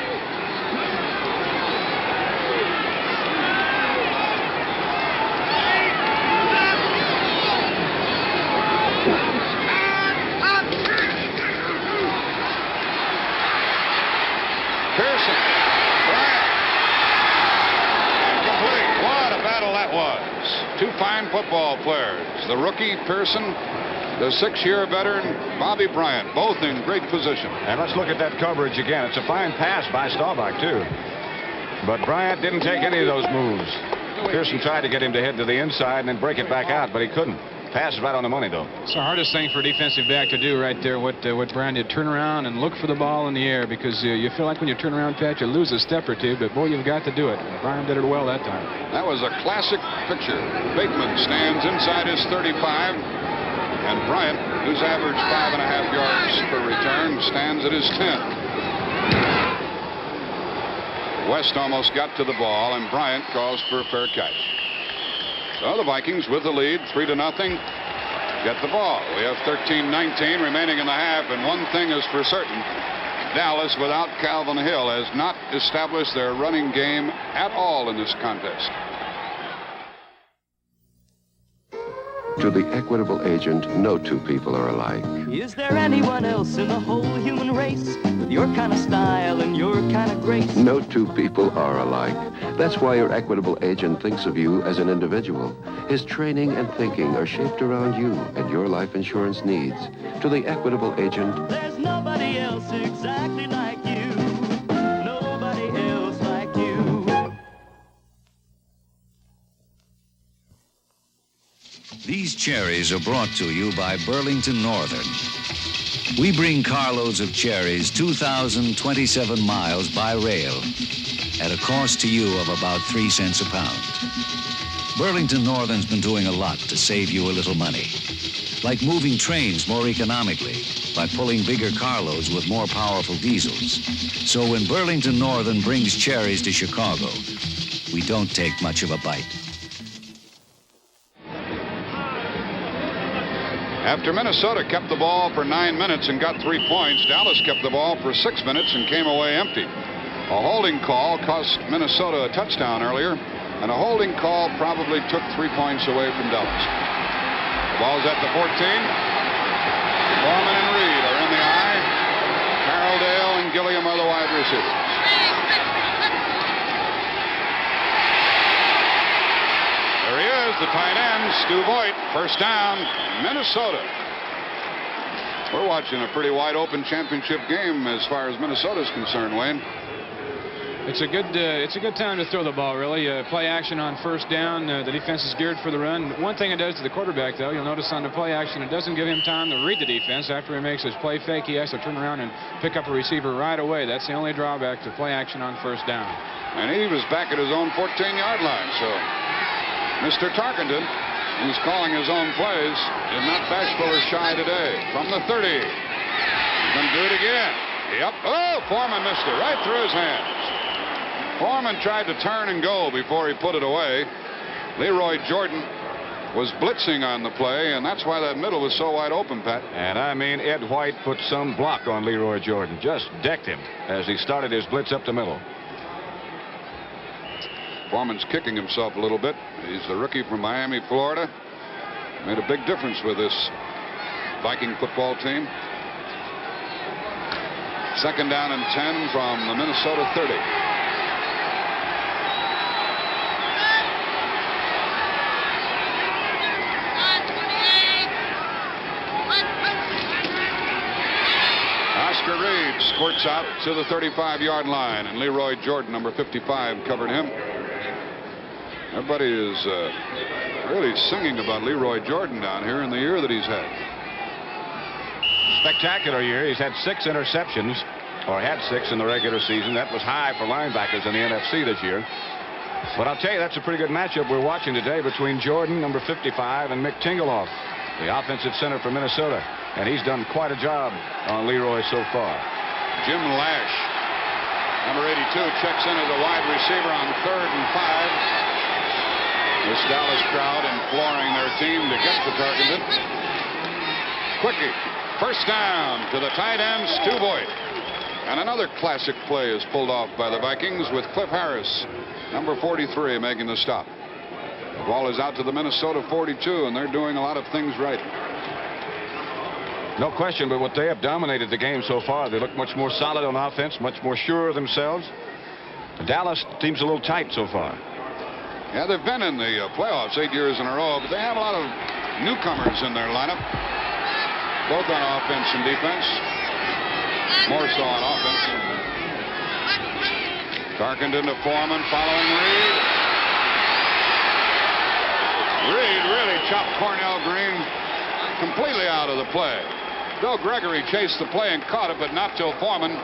Pearson, Bryant, incomplete. What a battle that was. 2 fine football players. The rookie Pearson, the 6-year veteran Bobby Bryant, both in great position. And let's look at that coverage again. It's a fine pass by Staubach, too. But Bryant didn't take any of those moves. Pearson tried to get him to head to the inside and then break it back out, but he couldn't. Pass is right on the money, though. It's the hardest thing for a defensive back to do right there. What Bryant did, turn around and look for the ball in the air, because you feel like when you turn around, Pat, you lose a step or two, but boy, you've got to do it. And Bryant did it well that time. That was a classic picture. Bateman stands inside his 35, and Bryant, who's averaged 5.5 yards per return, stands at his 10. West almost got to the ball, and Bryant calls for a fair catch. So the Vikings with the lead, 3-0, get the ball. We have 13-19 remaining in the half, and one thing is for certain: Dallas, without Calvin Hill, has not established their running game at all in this contest. To the equitable agent, no 2 people are alike. Is there anyone else in the whole human race with your kind of style and your kind of grace? No 2 people are alike. That's why your equitable agent thinks of you as an individual. His training and thinking are shaped around you and your life insurance needs. To the equitable agent, There's nobody else exactly like you. Nobody else like you. These cherries are brought to you by Burlington Northern. We bring carloads of cherries 2,027 miles by rail at a cost to you of about 3 cents a pound. Burlington Northern's been doing a lot to save you a little money, like moving trains more economically by pulling bigger carloads with more powerful diesels. So when Burlington Northern brings cherries to Chicago, we don't take much of a bite. After Minnesota kept the ball for 9 minutes and got 3 points, Dallas kept the ball for 6 minutes and came away empty. A holding call cost Minnesota a touchdown earlier, and a holding call probably took 3 points away from Dallas. The ball's at the 14. Foreman and Reed are in the eye. Carroll, Dale, and Gilliam are the wide receivers. There he is, the tight end, Stu Voigt. First down, Minnesota. We're watching a pretty wide open championship game as far as Minnesota's concerned, Wayne. It's a good time to throw the ball, really. Play action on first down. The defense is geared for the run. One thing it does to the quarterback, though, you'll notice on the play action, it doesn't give him time to read the defense. After he makes his play fake, he has to turn around and pick up a receiver right away. That's the only drawback to play action on first down. And he was back at his own 14-yard line, so Mr. Tarkenton, who's calling his own plays, is not bashful or shy today. From the 30. He's going to do it again. Yep. Oh, Foreman missed it right through his hands. Foreman tried to turn and go before he put it away. Leroy Jordan was blitzing on the play, and that's why that middle was so wide open, Pat. And I mean, Ed White put some block on Leroy Jordan. Just decked him as he started his blitz up the middle. Foreman's kicking himself a little bit. He's the rookie from Miami, Florida. Made a big difference with this Viking football team. Second down and 10 from the Minnesota 30. Oscar Reed squirts out to the 35-yard line, and Leroy Jordan, number 55, covered him. Everybody is really singing about Leroy Jordan down here in the year that he's had. Spectacular year. He's had 6 interceptions, or had 6 in the regular season. That was high for linebackers in the NFC this year. But I'll tell you, that's a pretty good matchup we're watching today between Jordan, number 55, and Mick Tingelhoff, the offensive center for Minnesota. And he's done quite a job on Leroy so far. Jim Lash, number 82, checks in as a wide receiver on 3rd and 5. This Dallas crowd imploring their team to get to Tarkenton. Quickie, first down to the tight end, Stu Voigt. And another classic play is pulled off by the Vikings with Cliff Harris, number 43, making the stop. The ball is out to the Minnesota 42, and they're doing a lot of things right. No question, but what they have dominated the game so far. They look much more solid on offense, much more sure of themselves. The Dallas team's a little tight so far. Yeah, they've been in the playoffs 8 years in a row, but they have a lot of newcomers in their lineup, both on offense and defense. More so on offense. Tarkenton to Foreman, following Reed. Reed really chopped Cornell Green completely out of the play. Bill Gregory chased the play and caught it, but not till Foreman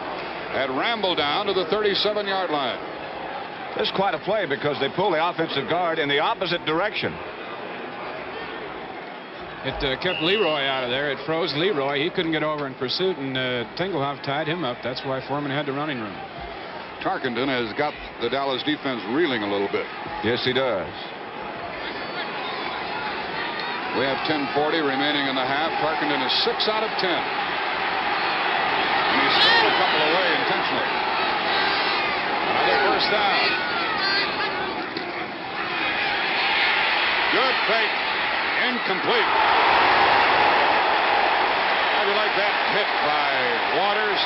had rambled down to the 37-yard line. This is quite a play because they pull the offensive guard in the opposite direction. It kept Leroy out of there. It froze Leroy. He couldn't get over in pursuit, and Tingelhoff tied him up. That's why Foreman had the running room. Tarkenton has got the Dallas defense reeling a little bit. Yes, he does. We have 10:40 remaining in the half. Tarkenton is 6 out of 10. And he stole a couple away intentionally. Another first down. Good fake. Incomplete. How do you like that hit by Waters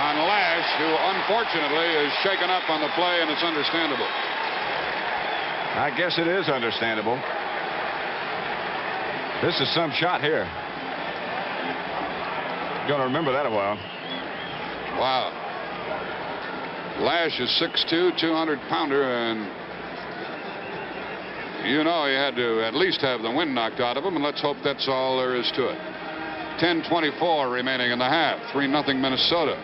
on Lash, who unfortunately is shaken up on the play, and it's understandable. I guess it is understandable. This is some shot here. Going to remember that a while. Wow. Lash is 6'2", 200-pounder, and you know he had to at least have the wind knocked out of him, and let's hope that's all there is to it. 10:24 remaining in the half. 3-0 Minnesota.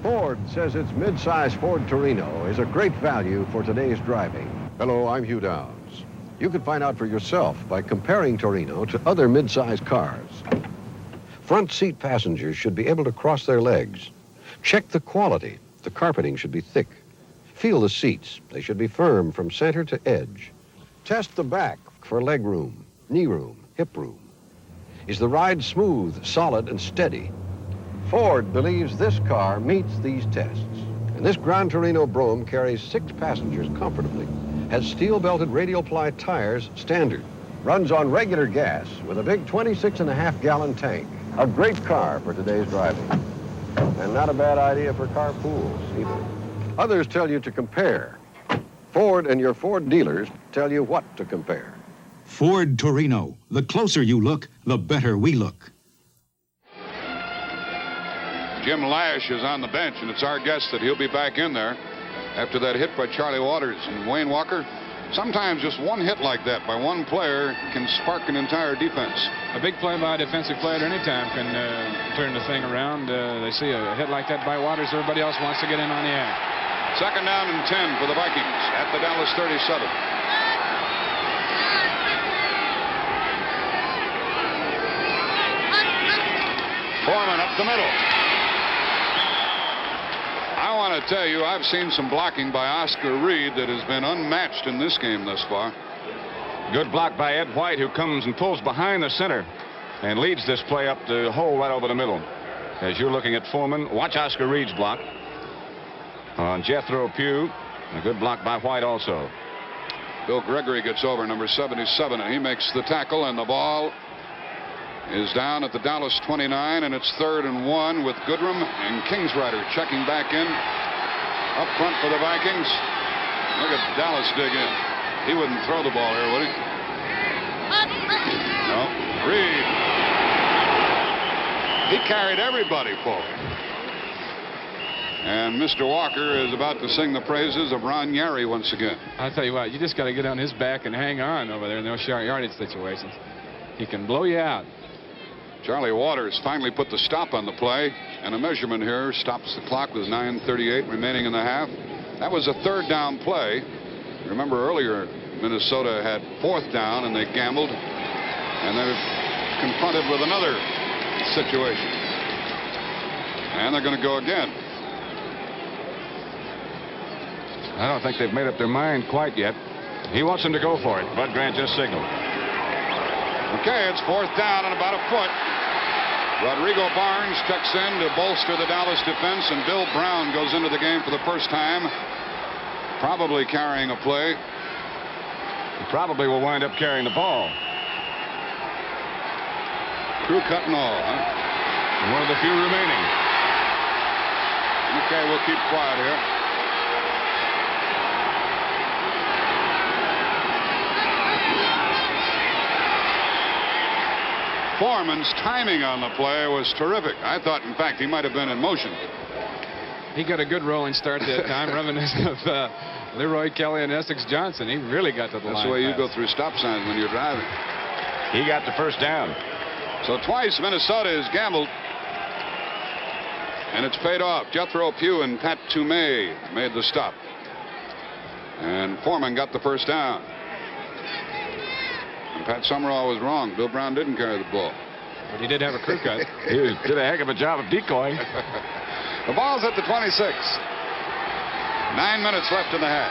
Ford says its mid-size Ford Torino is a great value for today's driving. Hello, I'm Hugh Downs. You can find out for yourself by comparing Torino to other mid-size cars. Front seat passengers should be able to cross their legs. Check the quality. The carpeting should be thick. Feel the seats. They should be firm from center to edge. Test the back for leg room, knee room, hip room. Is the ride smooth, solid, and steady? Ford believes this car meets these tests. And this Gran Torino Brougham carries 6 passengers comfortably, has steel-belted radial ply tires standard, runs on regular gas with a big 26.5-gallon tank. A great car for today's driving. And not a bad idea for carpools either. Others tell you to compare. Ford and your Ford dealers tell you what to compare. Ford Torino. The closer you look, the better we look. Jim Lash is on the bench, and it's our guess that he'll be back in there after that hit by Charlie Waters. And Wayne Walker, sometimes just one hit like that by one player can spark an entire defense. A big play by a defensive player at any time can turn the thing around. They see a hit like that by Waters, everybody else wants to get in on the act. 2nd down and 10 for the Vikings at the Dallas 37. Foreman up the middle. I want to tell you, I've seen some blocking by Oscar Reed that has been unmatched in this game thus far. Good block by Ed White, who comes and pulls behind the center and leads this play up the hole right over the middle. As you're looking at Foreman, watch Oscar Reed's block on Jethro Pugh. A good block by White also. Bill Gregory gets over, number 77, and he makes the tackle, and the ball is down at the Dallas 29, and it's 3rd and 1 with Goodrum and Kingsrider checking back in. Up front for the Vikings. Look at Dallas dig in. He wouldn't throw the ball here, would he? No. Reed. He carried everybody forward. And Mr. Walker is about to sing the praises of Ron Yary once again. I'll tell you what, you just got to get on his back and hang on over there in those short yardage situations. He can blow you out. Charlie Waters finally put the stop on the play, and a measurement here stops the clock with 9:38 remaining in the half. That was a 3rd down play. Remember earlier, Minnesota had 4th down, and they gambled, and they're confronted with another situation. And they're going to go again. I don't think they've made up their mind quite yet. He wants them to go for it. Bud Grant just signaled. Okay, it's 4th down and about a foot. Rodrigo Barnes checks in to bolster the Dallas defense, and Bill Brown goes into the game for the first time, probably carrying a play. He probably will wind up carrying the ball. Crew cut and all, huh? And one of the few remaining. Okay, we'll keep quiet here. Foreman's timing on the play was terrific. I thought, in fact, he might have been in motion. He got a good rolling start that time, reminiscent of Leroy Kelly and Essex Johnson. He really got to the line. That's the way you fast. go through stop signs when you're driving. He got the first down. So twice Minnesota has gambled, and it's paid off. Jethro Pugh and Pat Toomey made the stop, and Foreman got the first down. And Pat Summerall was wrong. Bill Brown didn't carry the ball. But he did have a crew cut. He did a heck of a job of decoying. The ball's at the 26. 9 minutes left in the half.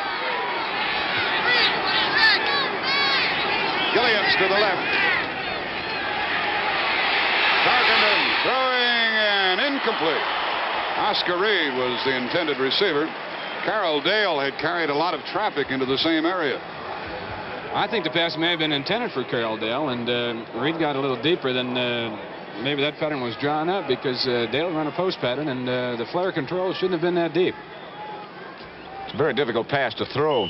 Gilliams to the left. Tarkenton throwing and incomplete. Oscar Reed was the intended receiver. Carroll Dale had carried a lot of traffic into the same area. I think the pass may have been intended for Carroll Dale, and Reed got a little deeper than maybe that pattern was drawn up, because Dale ran a post pattern, and the flare control shouldn't have been that deep. It's a very difficult pass to throw,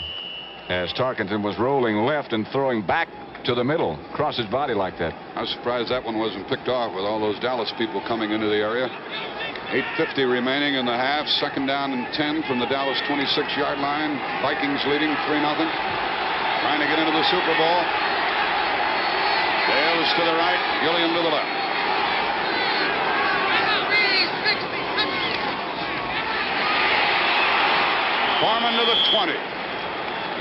as Tarkenton was rolling left and throwing back to the middle, across his body like that. I was surprised that one wasn't picked off with all those Dallas people coming into the area. 8:50 remaining in the half. 2nd down and 10 from the Dallas 26-yard line. Vikings leading 3-0. Trying to get into the Super Bowl. Dale's to the right, Gilliam to the left. Foreman to the 20.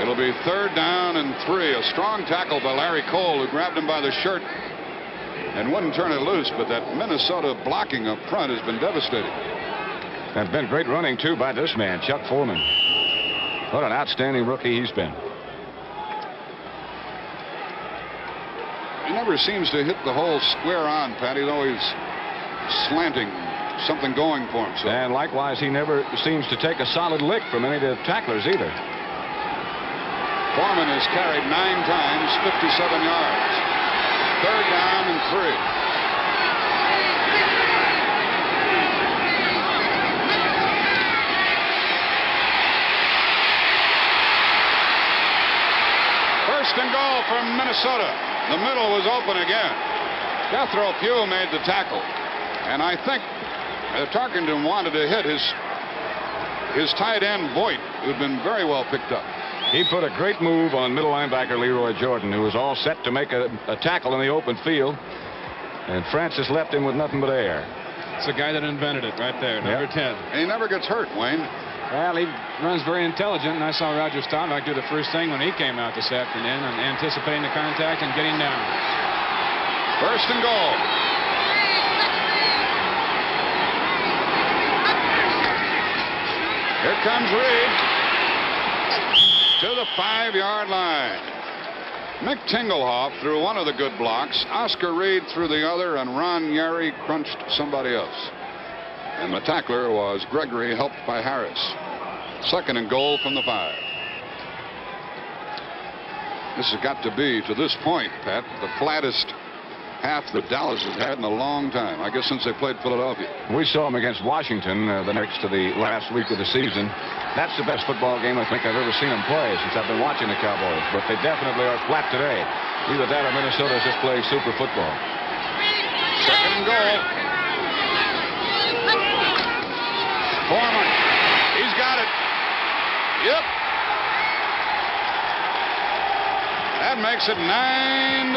It'll be 3rd down and 3. A strong tackle by Larry Cole, who grabbed him by the shirt and wouldn't turn it loose, but that Minnesota blocking up front has been devastating. That's been great running, too, by this man, Chuck Foreman. What an outstanding rookie he's been. He never seems to hit the hole square on, Pat. He's always slanting, something going for him. So. And likewise, he never seems to take a solid lick from any of the tacklers either. Foreman has carried 9 times, 57 yards. 3rd down and 3. First and goal from Minnesota. The middle was open again. Jethro Pugh made the tackle. And I think Tarkenton wanted to hit his tight end, Voigt, who'd been very well picked up. He put a great move on middle linebacker Leroy Jordan, who was all set to make a tackle in the open field. And Francis left him with nothing but air. It's the guy that invented it right there, number 10. And he never gets hurt, Wayne. Well, he runs very intelligent, and I saw Roger Staubach do the first thing when he came out this afternoon, and anticipating the contact and getting down. First and goal. Here comes Reed to the 5-yard line. Mick Tingelhoff threw one of the good blocks. Oscar Reed threw the other, and Ron Yary crunched somebody else. And the tackler was Gregory, helped by Harris. 2nd and goal from the 5. This has got to be, to this point, Pat, the flattest half that Dallas has had in a long time. I guess since they played Philadelphia. We saw them against Washington the next to the last week of the season. That's the best football game I think I've ever seen them play since I've been watching the Cowboys. But they definitely are flat today. Either that or Minnesota's just playing super football. 2nd and goal. Foreman. He's got it. Yep. That makes it 9-0.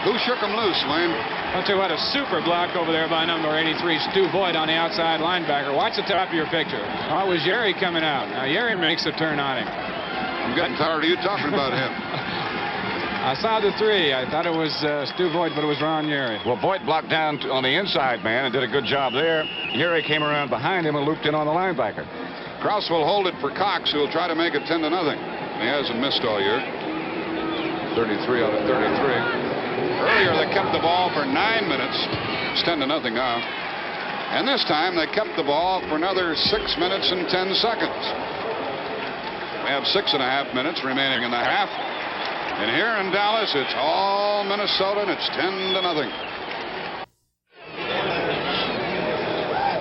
Who shook him loose, Wayne? I'll tell you what, a super block over there by number 83, Stu Boyd on the outside linebacker. Watch the top of your picture. Oh, it was Yary coming out. Now, Yary makes a turn on him. I'm getting tired of you talking about him. I saw the 3. I thought it was Stu Boyd, but it was Ron Yary. Well, Boyd blocked down on the inside man and did a good job there. Yary came around behind him and looped in on the linebacker. Krause will hold it for Cox, who will try to make it 10-0. He hasn't missed all year. 33 out of 33. Earlier they kept the ball for 9 minutes. It's 10-0 now. And this time they kept the ball for another 6 minutes and 10 seconds. We have 6.5 minutes remaining in the half. And here in Dallas, it's all Minnesota, and it's 10-0.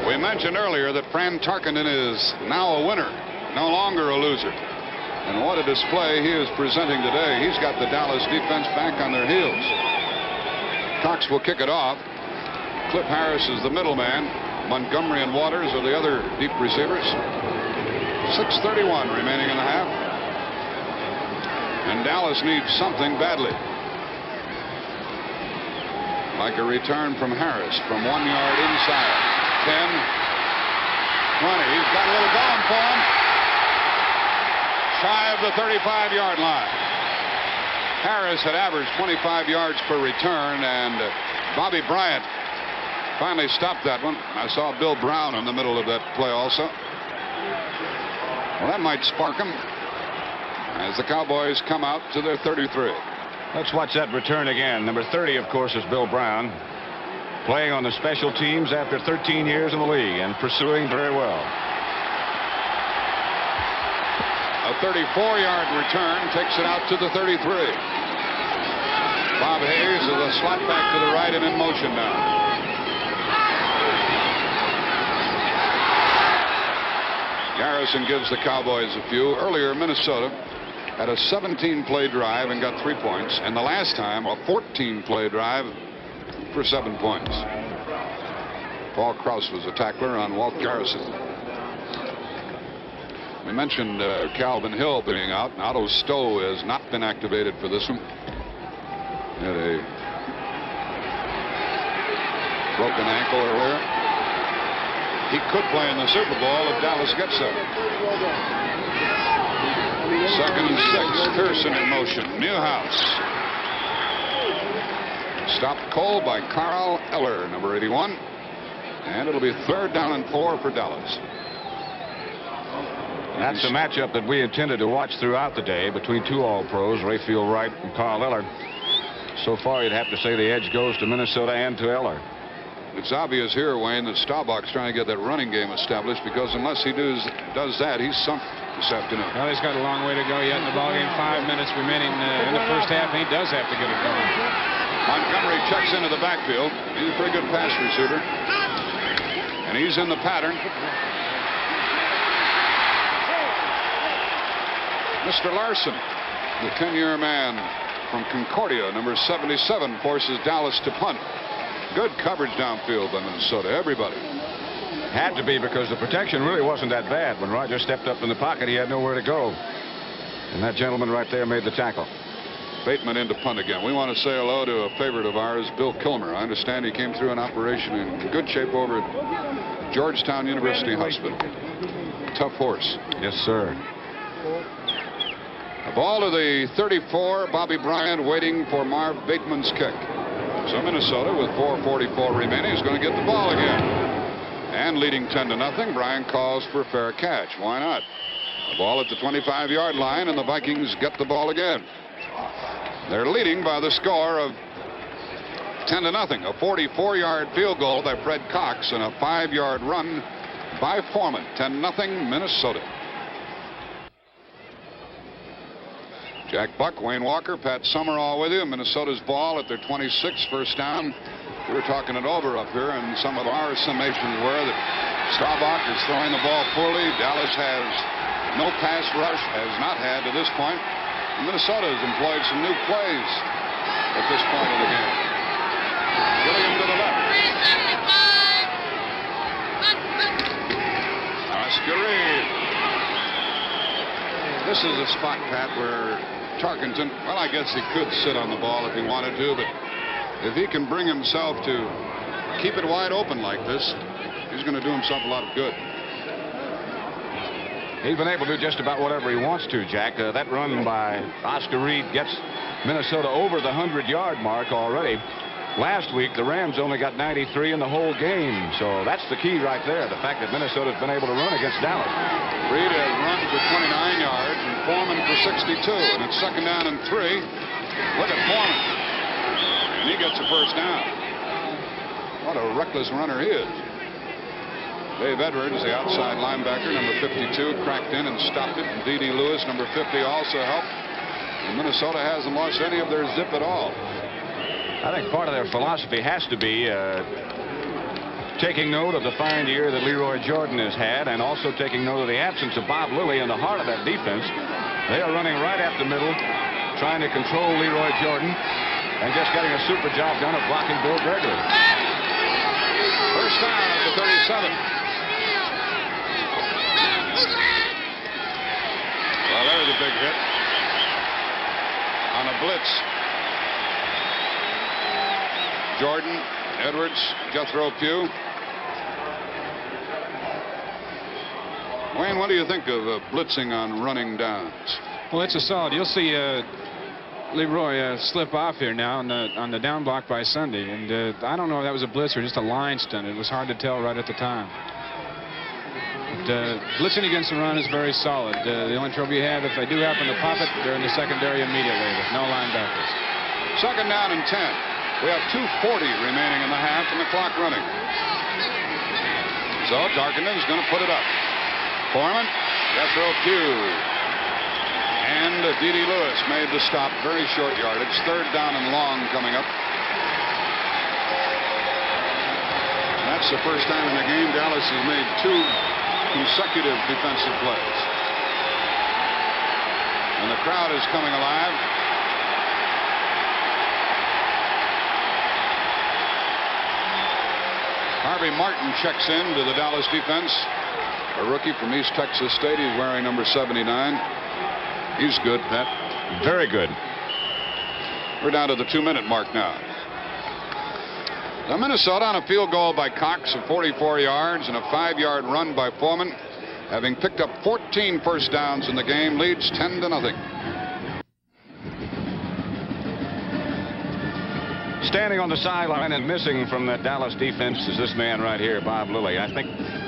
We mentioned earlier that Fran Tarkenton is now a winner, no longer a loser. And what a display he is presenting today. He's got the Dallas defense back on their heels. Cox will kick it off. Cliff Harris is the middleman. Montgomery and Waters are the other deep receivers. 6:31 remaining in the half. And Dallas needs something badly. Like a return from Harris from 1 yard inside. 10, 20. He's got a little going for him. Shy of the 35-yard line. Harris had averaged 25 yards per return, and Bobby Bryant finally stopped that one. I saw Bill Brown in the middle of that play also. Well, that might spark him as the Cowboys come out to their 33. Let's watch that return again. Number 30, of course, is Bill Brown, playing on the special teams after 13 years in the league and pursuing very well. A 34-yard return takes it out to the 33. Bob Hayes is a slot back to the right and in motion now. Garrison gives the Cowboys a few. Earlier, Minnesota had a 17-play drive and got 3 points. And the last time, a 14-play drive for 7 points. Paul Krause was a tackler on Walt Garrison. We mentioned Calvin Hill being out, and Otto Stowe has not been activated for this one. He had a broken ankle earlier. He could play in the Super Bowl if Dallas gets there. 2nd and 6. Pearson in motion. Newhouse. Stopped cold by Carl Eller, number 81. And it'll be 3rd down and 4 for Dallas. That's a matchup that we intended to watch throughout the day between two All-Pros, Rayfield Wright and Carl Eller. So far, you'd have to say the edge goes to Minnesota and to Eller. It's obvious here, Wayne, that Staubach's trying to get that running game established, because unless he does that, he's sunk this afternoon. Well, he's got a long way to go yet in the ballgame. 5 minutes remaining in the first half, and he does have to get it going. Montgomery checks into the backfield. He's a pretty good pass receiver. And he's in the pattern. Mr. Larson, the 10-year man from Concordia, number 77, forces Dallas to punt. Good coverage downfield by Minnesota. Everybody. Had to be, because the protection really wasn't that bad. When Roger stepped up in the pocket, he had nowhere to go. And that gentleman right there made the tackle. Bateman into punt again. We want to say hello to a favorite of ours, Bill Kilmer. I understand he came through an operation in good shape over at Georgetown University Hospital. Tough horse. Yes, sir. A ball to the 34. Bobby Bryant waiting for Marv Bateman's kick. So Minnesota, with 4:44 remaining, is going to get the ball again. And leading 10-0, Bryant calls for a fair catch. Why not? The ball at the 25-yard line, and the Vikings get the ball again. They're leading by the score of 10-0. A 44-yard field goal by Fred Cox and a 5-yard run by Foreman. 10-0 Minnesota. Jack Buck, Wayne Walker, Pat Summerall with you. Minnesota's ball at their 26th first down. We were talking it over up here, and some of our summations were that Staubach is throwing the ball poorly. Dallas has no pass rush, has not had to this point. Minnesota has employed some new plays at this point in the game. Gilliam to the left. Oscar Reed. This is a spot, Pat, where Tarkenton, well, I guess he could sit on the ball if he wanted to, but if he can bring himself to keep it wide open like this, he's going to do himself a lot of good. He's been able to do just about whatever he wants to, Jack. That run by Oscar Reed gets Minnesota over the 100-yard mark already. Last week, the Rams only got 93 in the whole game, so that's the key right there, the fact that Minnesota's been able to run against Dallas. Reed has run for 29 yards and Foreman for 62, and it's 2nd down and 3. Look at Foreman, and he gets a first down. What a reckless runner he is. Dave Edwards, the outside linebacker, number 52, cracked in and stopped it, and D.D. Lewis, number 50, also helped. And Minnesota hasn't lost any of their zip at all. I think part of their philosophy has to be taking note of the fine year that Leroy Jordan has had, and also taking note of the absence of Bob Lilly in the heart of that defense. They are running right at the middle, trying to control Leroy Jordan, and just getting a super job done of blocking Bill Gregory. First down at the 37. Well, there's a big hit on a blitz. Jordan, Edwards, Jethro Pugh. Wayne, what do you think of blitzing on running downs? Well, it's a solid. You'll see Leroy slip off here now on the down block by Sunday. And I don't know if that was a blitz or just a line stunt. It was hard to tell right at the time. But, blitzing against the run is very solid. The only trouble you have, if they do happen to pop it, they're in the secondary immediately with no linebackers. 2nd down and 10. We have 2:40 remaining in the half and the clock running. So Darkington's going to put it up. Foreman, Jethro Pugh, and D.D. Lewis made the stop. Very short yardage. 3rd down and long coming up. And that's the first time in the game Dallas has made 2 consecutive defensive plays. And the crowd is coming alive. Harvey Martin checks in to the Dallas defense. A rookie from East Texas State. He's wearing number 79. He's good, Pat. Very good. We're down to the 2-minute mark now. Now Minnesota on a field goal by Cox of 44 yards and a 5-yard run by Foreman, having picked up 14 first downs in the game, leads 10-0. Standing on the sideline and missing from that Dallas defense is this man right here, Bob Lilly. I think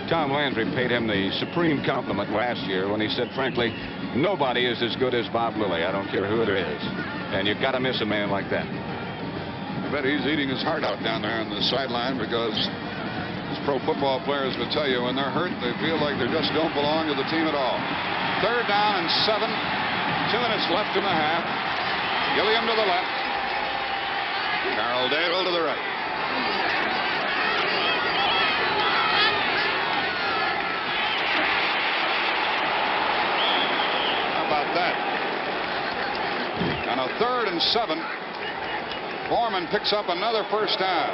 Tom Landry paid him the supreme compliment last year when he said, frankly, nobody is as good as Bob Lilly. I don't care who it is. And you've got to miss a man like that. I bet he's eating his heart out down there on the sideline, because as pro football players will tell you, when they're hurt, they feel like they just don't belong to the team at all. 3rd down and 7. 2 minutes left in the half. Gilliam to the left. Carroll Dale to the right. How about that? On a 3rd and 7, Foreman picks up another first down.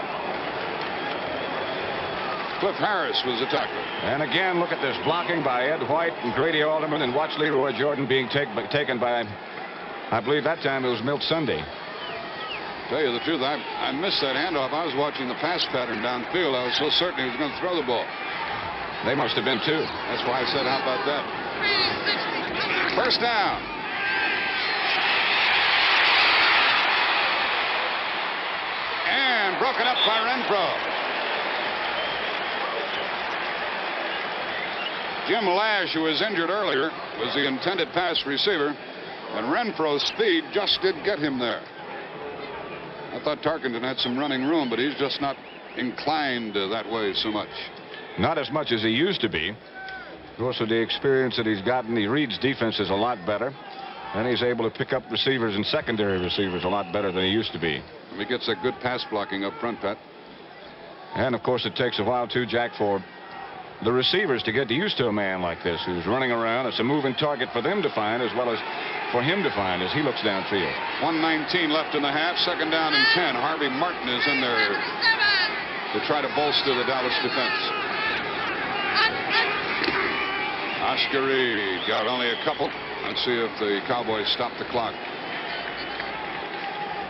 Cliff Harris was the tackler. And again, look at this blocking by Ed White and Grady Alderman, and watch Leroy Jordan being taken by, I believe that time it was Milt Sunday. Tell you the truth, I missed that handoff. I was watching the pass pattern downfield. I was so certain he was going to throw the ball. They must have been too. That's why I said, how about that? First down. And broken up by Renfro. Jim Lash, who was injured earlier, was the intended pass receiver, and Renfro's speed just did get him there. I thought Tarkenton had some running room, but he's just not inclined that way so much. Not as much as he used to be. Also, the experience that he's gotten, he reads defenses a lot better, and he's able to pick up receivers and secondary receivers a lot better than he used to be. And he gets that good pass blocking up front, Pat. And, of course, it takes a while, too, Jack, for the receivers to get used to a man like this who's running around. It's a moving target for them to find as well as for him to find as he looks downfield. 1:19 left in the half. 2nd down and 10. Harvey Martin is in there to try to bolster the Dallas defense. Oscar Reed got only a couple. Let's see if the Cowboys stop the clock.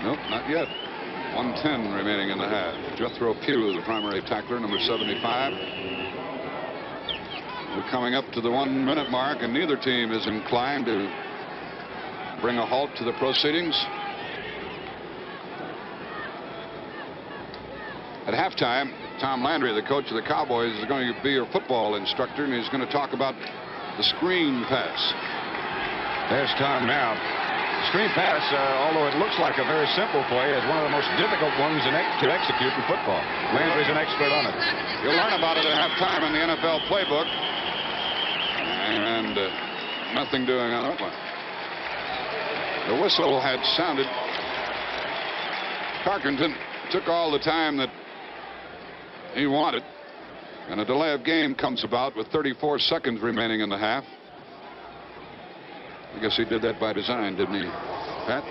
Nope, not yet. 1:10 remaining in the half. Jethro Pugh, the primary tackler, number 75. We're coming up to the 1-minute mark, and neither team is inclined to bring a halt to the proceedings. At halftime, Tom Landry, the coach of the Cowboys, is going to be your football instructor, and he's going to talk about the screen pass. There's Tom now. Screen pass, although it looks like a very simple play, is one of the most difficult ones to execute in football. Landry's an expert on it. You'll learn about it at halftime in the NFL playbook. And nothing doing on that one. The whistle had sounded. Tarkenton took all the time that he wanted, and a delay of game comes about with 34 seconds remaining in the half. I guess he did that by design, didn't he, Pat?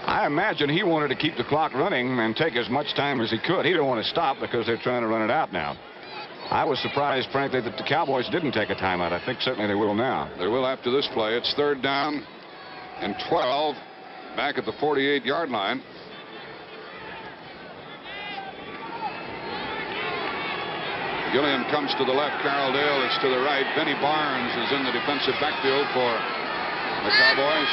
I imagine he wanted to keep the clock running and take as much time as he could. He didn't want to stop because they're trying to run it out now. I was surprised, frankly, that the Cowboys didn't take a timeout. I think certainly they will now. They will after this play. It's 3rd down and 12 back at the 48-yard line. Gilliam comes to the left. Carroll Dale is to the right. Benny Barnes is in the defensive backfield for the Cowboys.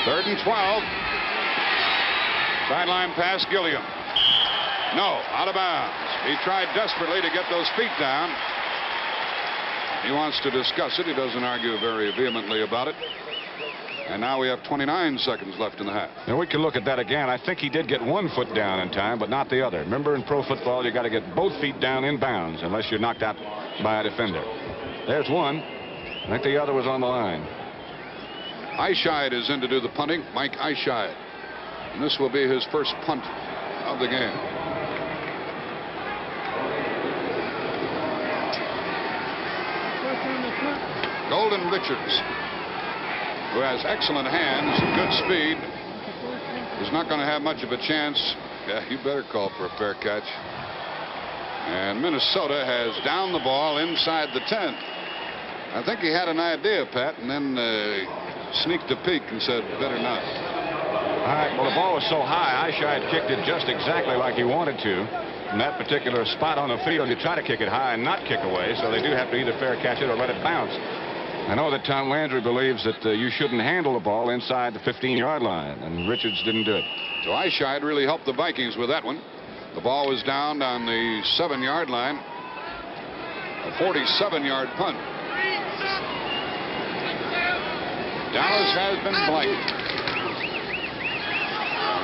3rd and 12. Sideline pass, Gilliam. No, out of bounds. He tried desperately to get those feet down. He wants to discuss it. He doesn't argue very vehemently about it. And now we have 29 seconds left in the half. Now we can look at that again. I think he did get one foot down in time, but not the other. Remember, in pro football, you got to get both feet down in bounds unless you're knocked out by a defender. There's one. I think the other was on the line. Eischeid is in to do the punting. Mike Eischeid. And this will be his first punt of the game. Golden Richards, who has excellent hands and good speed, is not going to have much of a chance. Yeah, you better call for a fair catch. And Minnesota has downed the ball inside the 10. I think he had an idea, Pat, and then sneaked a peek and said, better not. All right, well, the ball was so high, Eischeid kicked it just exactly like he wanted to. In that particular spot on the field, you try to kick it high and not kick away, so they do have to either fair catch it or let it bounce. I know that Tom Landry believes that you shouldn't handle the ball inside the 15-yard line, and Richards didn't do it. So Eischeid really helped the Vikings with that one. The ball was down on the 7-yard line. A 47-yard punt. Dallas has been blanked.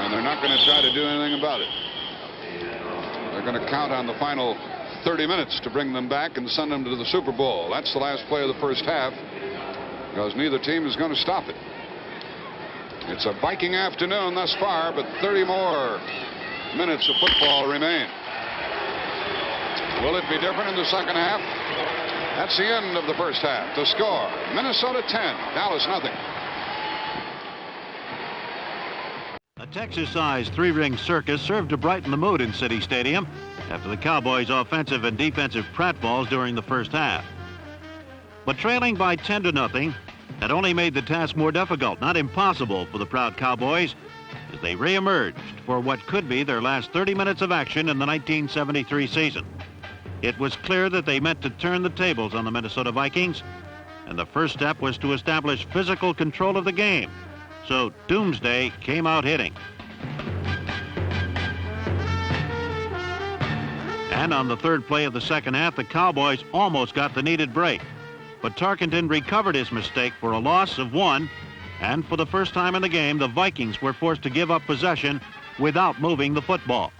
And they're not going to try to do anything about it. They're going to count on the final 30 minutes to bring them back and send them to the Super Bowl. That's the last play of the first half, because neither team is going to stop it. It's a Viking afternoon thus far, but 30 more minutes of football remain. Will it be different in the second half? That's the end of the first half. The score, Minnesota 10, Dallas nothing. A Texas-sized three-ring circus served to brighten the mood in City Stadium after the Cowboys' offensive and defensive pratfalls during the first half. But trailing by 10-0 had only made the task more difficult, not impossible, for the proud Cowboys as they reemerged for what could be their last 30 minutes of action in the 1973 season. It was clear that they meant to turn the tables on the Minnesota Vikings, and the first step was to establish physical control of the game. So Doomsday came out hitting. And on the third play of the second half, the Cowboys almost got the needed break. But Tarkenton recovered his mistake for a loss of 1, and for the first time in the game, the Vikings were forced to give up possession without moving the football.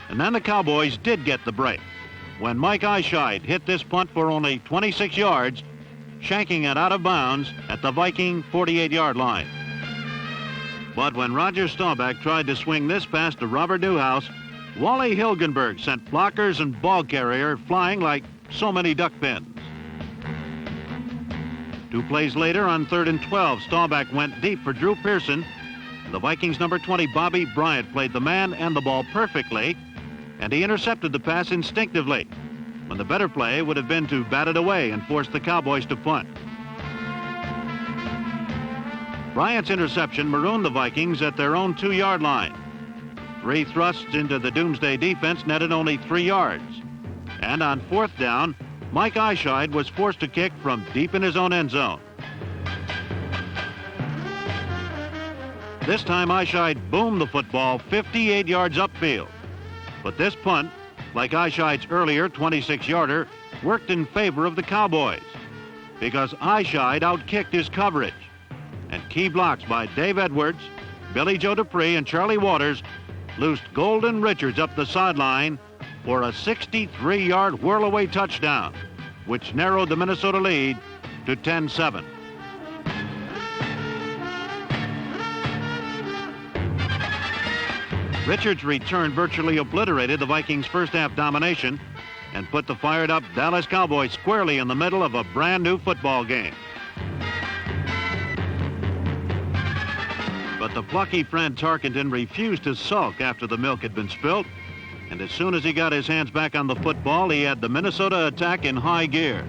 And then the Cowboys did get the break when Mike Eischeid hit this punt for only 26 yards, shanking it out of bounds at the Viking 48-yard line. But when Roger Staubach tried to swing this pass to Robert Newhouse, Wally Hilgenberg sent blockers and ball carrier flying like so many duck pins. 2 plays later, on 3rd and 12, Staubach went deep for Drew Pearson. The Vikings' number 20, Bobby Bryant, played the man and the ball perfectly, and he intercepted the pass instinctively, when the better play would have been to bat it away and force the Cowboys to punt. Bryant's interception marooned the Vikings at their own 2-yard line. 3 thrusts into the Doomsday defense netted only 3 yards. And on 4th down, Mike Eischeid was forced to kick from deep in his own end zone. This time, Eischeid boomed the football 58 yards upfield. But this punt, like Eischeid's earlier 26-yarder, worked in favor of the Cowboys, because Eischeid outkicked his coverage. And key blocks by Dave Edwards, Billy Joe Dupree, and Charlie Waters loosed Golden Richards up the sideline for a 63-yard whirl-away touchdown, which narrowed the Minnesota lead to 10-7. Richards' return virtually obliterated the Vikings' first-half domination and put the fired-up Dallas Cowboys squarely in the middle of a brand-new football game. But the plucky Fred Tarkenton refused to sulk after the milk had been spilt, and as soon as he got his hands back on the football, he had the Minnesota attack in high gear.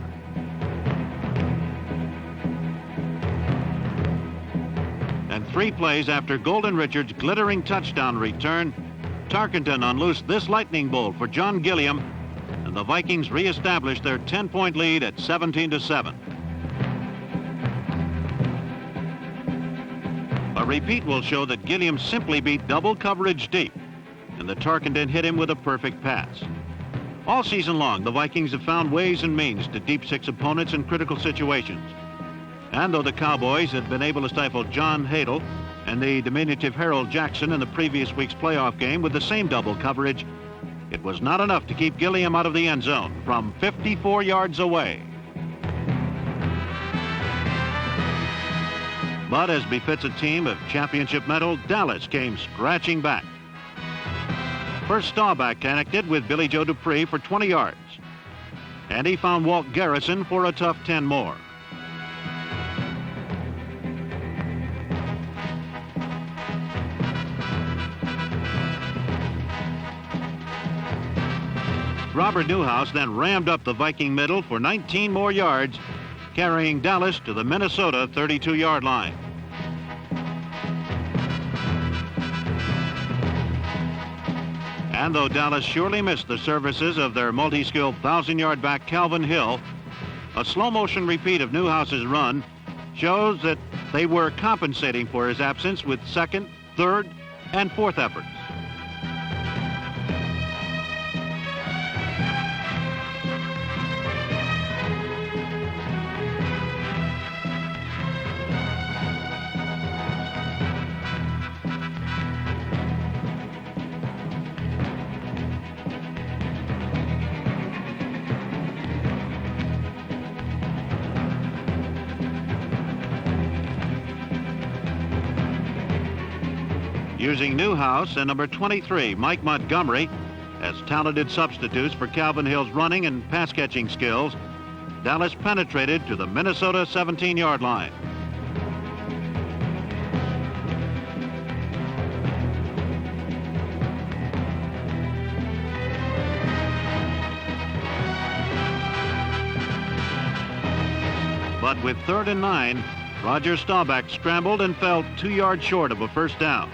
And 3 plays after Golden Richards' glittering touchdown return, Tarkenton unloosed this lightning bolt for John Gilliam, and the Vikings reestablished their 10-point lead at 17-7. A repeat will show that Gilliam simply beat double coverage deep, and that Tarkenton hit him with a perfect pass. All season long, the Vikings have found ways and means to deep six opponents in critical situations. And though the Cowboys had been able to stifle John Hadle and the diminutive Harold Jackson in the previous week's playoff game with the same double coverage, it was not enough to keep Gilliam out of the end zone from 54 yards away. But as befits a team of championship mettle, Dallas came scratching back. First, Staubach connected with Billy Joe Dupree for 20 yards, and he found Walt Garrison for a tough 10 more. Robert Newhouse then rammed up the Viking middle for 19 more yards, carrying Dallas to the Minnesota 32-yard line. And though Dallas surely missed the services of their multi-skilled 1,000-yard back Calvin Hill, a slow-motion repeat of Newhouse's run shows that they were compensating for his absence with 2nd, 3rd, and 4th efforts. using Newhouse and number 23, Mike Montgomery, as talented substitutes for Calvin Hill's running and pass-catching skills. Dallas penetrated to the Minnesota 17-yard line. But with 3rd and 9, Roger Staubach scrambled and fell 2 yards short of a first down.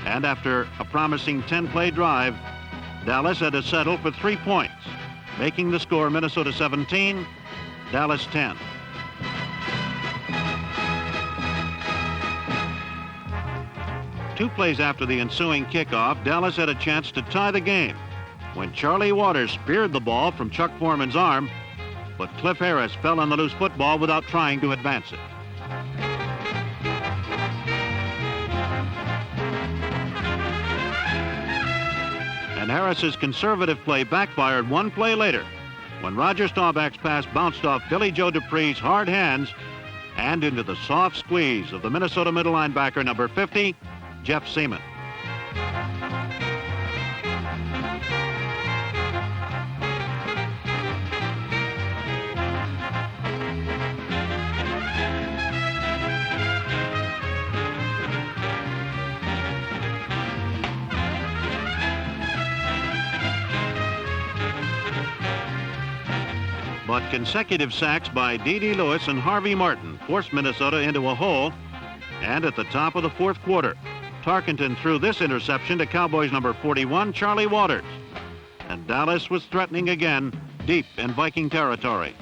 And after a promising 10-play drive, Dallas had to settle for 3 points, making the score Minnesota 17, Dallas 10. Two plays after the ensuing kickoff, Dallas had a chance to tie the game when Charlie Waters speared the ball from Chuck Foreman's arm, but Cliff Harris fell on the loose football without trying to advance it. And Harris's conservative play backfired 1 play later when Roger Staubach's pass bounced off Billy Joe Dupree's hard hands and into the soft squeeze of the Minnesota middle linebacker number 50, Jeff Seaman. But consecutive sacks by D.D. Lewis and Harvey Martin forced Minnesota into a hole, and at the top of the 4th quarter, Tarkenton threw this interception to Cowboys number 41, Charlie Waters, and Dallas was threatening again deep in Viking territory.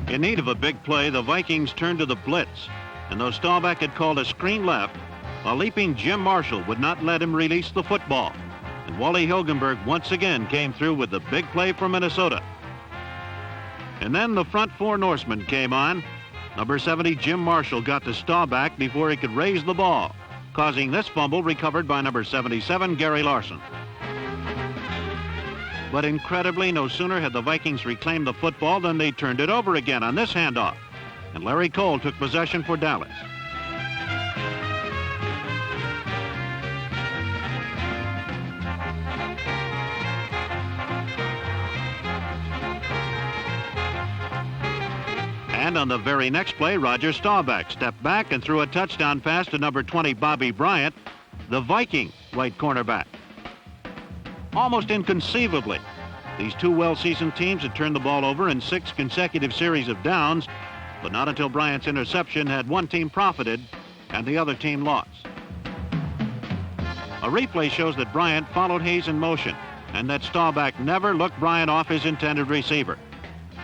In need of a big play, the Vikings turned to the blitz, and though Staubach had called a screen left, a leaping Jim Marshall would not let him release the football, and Wally Hilgenberg once again came through with the big play for Minnesota. And then the front 4 Norsemen came on. Number 70, Jim Marshall, got to Staubach before he could raise the ball, causing this fumble recovered by number 77, Gary Larson. But incredibly, no sooner had the Vikings reclaimed the football than they turned it over again on this handoff, and Larry Cole took possession for Dallas. And on the very next play, Roger Staubach stepped back and threw a touchdown pass to number 20, Bobby Bryant, the Viking right cornerback. Almost inconceivably, these two well-seasoned teams had turned the ball over in 6 consecutive series of downs, but not until Bryant's interception had one team profited and the other team lost. A replay shows that Bryant followed Hayes in motion and that Staubach never looked Bryant off his intended receiver.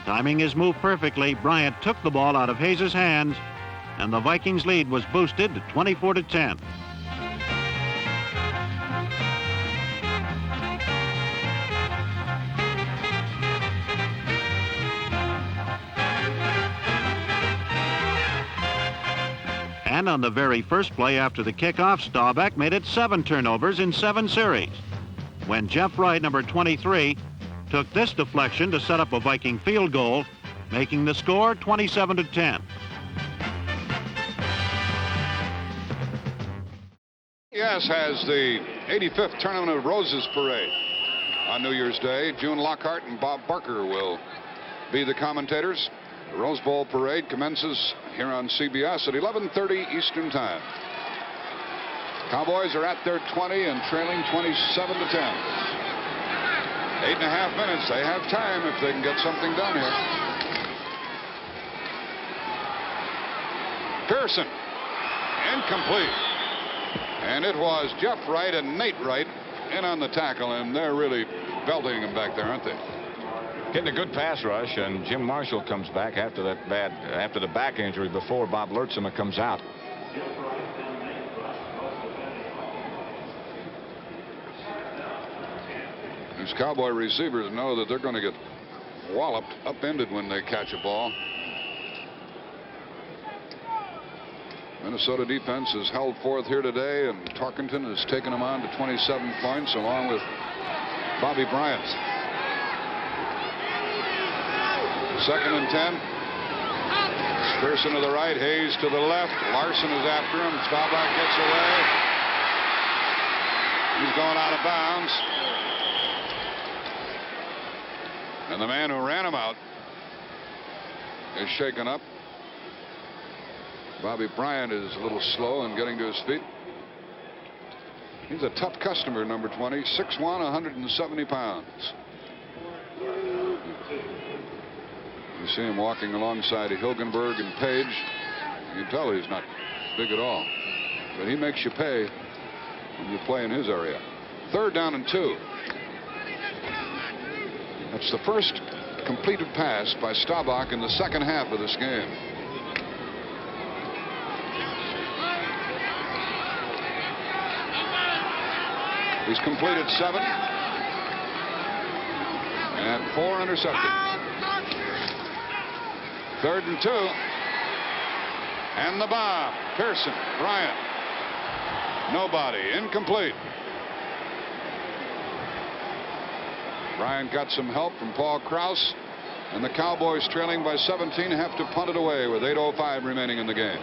Timing his move perfectly, Bryant took the ball out of Hayes' hands, and the Vikings' lead was boosted to 24-10. And on the very first play after the kickoff, Staubach made it 7 turnovers in 7 series, when Jeff Wright, number 23, took this deflection to set up a Viking field goal, making the score 27-10. Yes, has the 85th Tournament of Roses parade on New Year's Day. June Lockhart and Bob Barker will be the commentators. The Rose Bowl parade commences here on CBS at 11:30 Eastern Time. Cowboys are at their 20 and trailing 27-10. 8.5 minutes. They have time if they can get something done here. Pearson, incomplete. And it was Jeff Wright and Nate Wright in on the tackle, and they're really belting him back there, aren't they? Getting a good pass rush, and Jim Marshall comes back after the back injury before Bob Lertzema comes out. These Cowboy receivers know that they're going to get walloped, upended when they catch a ball. Minnesota defense has held forth here today, and Tarkenton has taken them on to 27 points along with Bobby Bryant. 2nd and 10. Pearson to the right, Hayes to the left. Larson is after him. Staubach gets away. He's going out of bounds. And the man who ran him out is shaken up. Bobby Bryant is a little slow in getting to his feet. He's a tough customer, number 20, 6'1", 170 pounds. You see him walking alongside of Hilgenberg and Page. You can tell he's not big at all. But he makes you pay when you play in his area. 3rd down and 2. That's the first completed pass by Staubach in the second half of this game. He's completed 7 and 4 intercepted. 3rd and 2. And the bomb. Pearson, Bryant. Nobody. Incomplete. Bryant got some help from Paul Krause, and the Cowboys, trailing by 17, have to punt it away with 8:05 remaining in the game.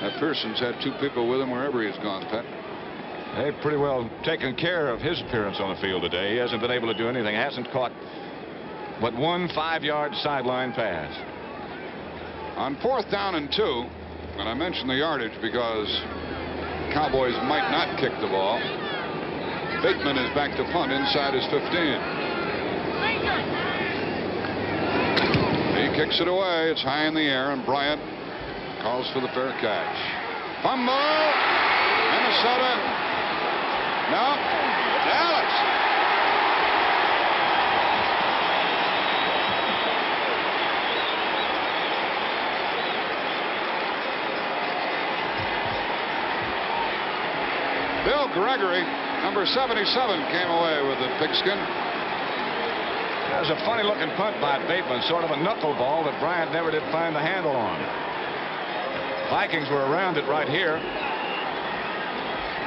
Now Pearson's had 2 people with him wherever he's gone, Pat. They've pretty well taken care of his appearance on the field today. He hasn't been able to do anything. He hasn't caught but one 5-yard sideline pass. On 4th down and 2, and I mentioned the yardage because Cowboys might not kick the ball. Bateman is back to punt inside his 15. He kicks it away. It's high in the air, and Bryant calls for the fair catch. Fumble! Minnesota. No. Dallas. Bill Gregory, number 77, came away with the pigskin. That was a funny-looking punt by Bateman, sort of a knuckleball that Bryant never did find the handle on. Vikings were around it right here,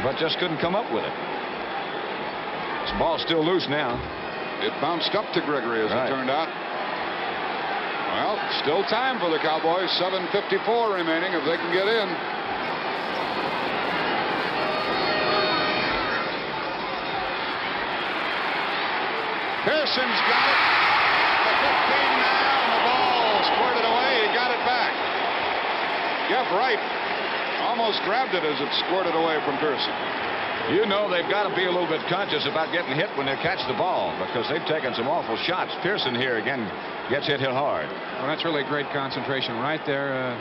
but just couldn't come up with it. This ball's still loose now. It bounced up to Gregory, as it turned out. Well, still time for the Cowboys. 7:54 remaining if they can get in. Pearson's got it. The 15 now, and the ball squirted away. He got it back. Jeff Wright almost grabbed it as it squirted away from Pearson. You know they've got to be a little bit conscious about getting hit when they catch the ball because they've taken some awful shots. Pearson here again gets hit hard. Well, that's really great concentration right there.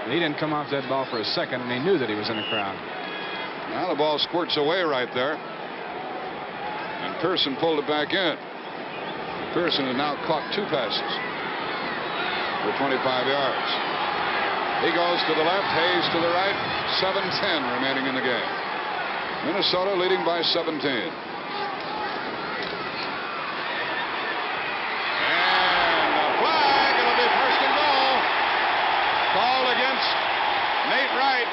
He didn't come off that ball for a second, and he knew that he was in a crowd. Now the ball squirts away right there. And Pearson pulled it back in. Pearson has now caught 2 passes for 25 yards. He goes to the left, Hayes to the right. 7:10 remaining in the game. Minnesota leading by 17. And a flag. It'll be 1st and goal. Called against Nate Wright.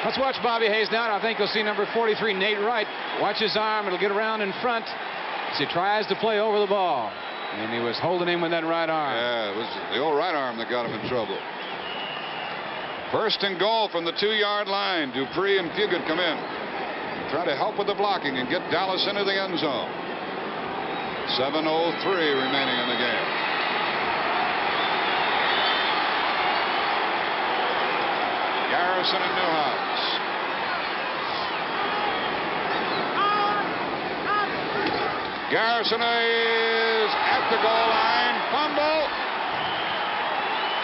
Let's watch Bobby Hayes now. I think you'll see number 43, Nate Wright. Watch his arm. It'll get around in front as he tries to play over the ball. And he was holding him with that right arm. Yeah, it was the old right arm that got him in trouble. 1st and goal from the 2-yard line. Dupree and Fugit come in. Try to help with the blocking and get Dallas into the end zone. 7:03 remaining in the game. Garrison and Newhouse. Garrison is at the goal line. Fumble.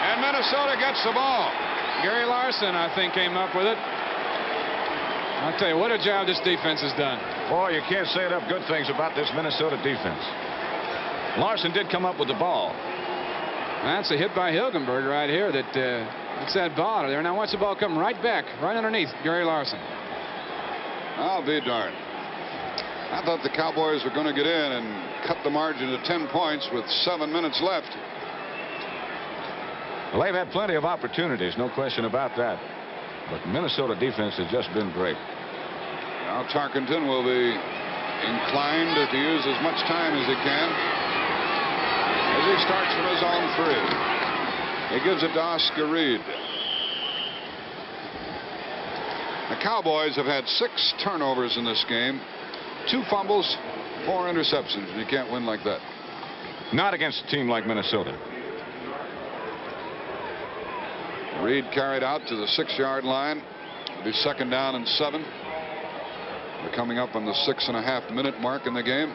And Minnesota gets the ball. Gary Larson, I think, came up with it. I'll tell you, what a job this defense has done. Boy, you can't say enough good things about this Minnesota defense. Larson did come up with the ball. That's a hit by Hilgenberg right here that it's that ball there. Now watch the ball come right back, right underneath Gary Larson. I'll be darned. I thought the Cowboys were going to get in and cut the margin to 10 points with 7 minutes left. Well, they've had plenty of opportunities, no question about that. But Minnesota defense has just been great. Now Tarkenton will be inclined to use as much time as he can. as he starts from his own 3. He gives it to Oscar Reed. The Cowboys have had 6 turnovers in this game, 2 fumbles, 4 interceptions, and you can't win like that. Not against a team like Minnesota. Reed carried out to the 6-yard line. It'll be 2nd down and 7. We're coming up on the 6.5-minute mark in the game.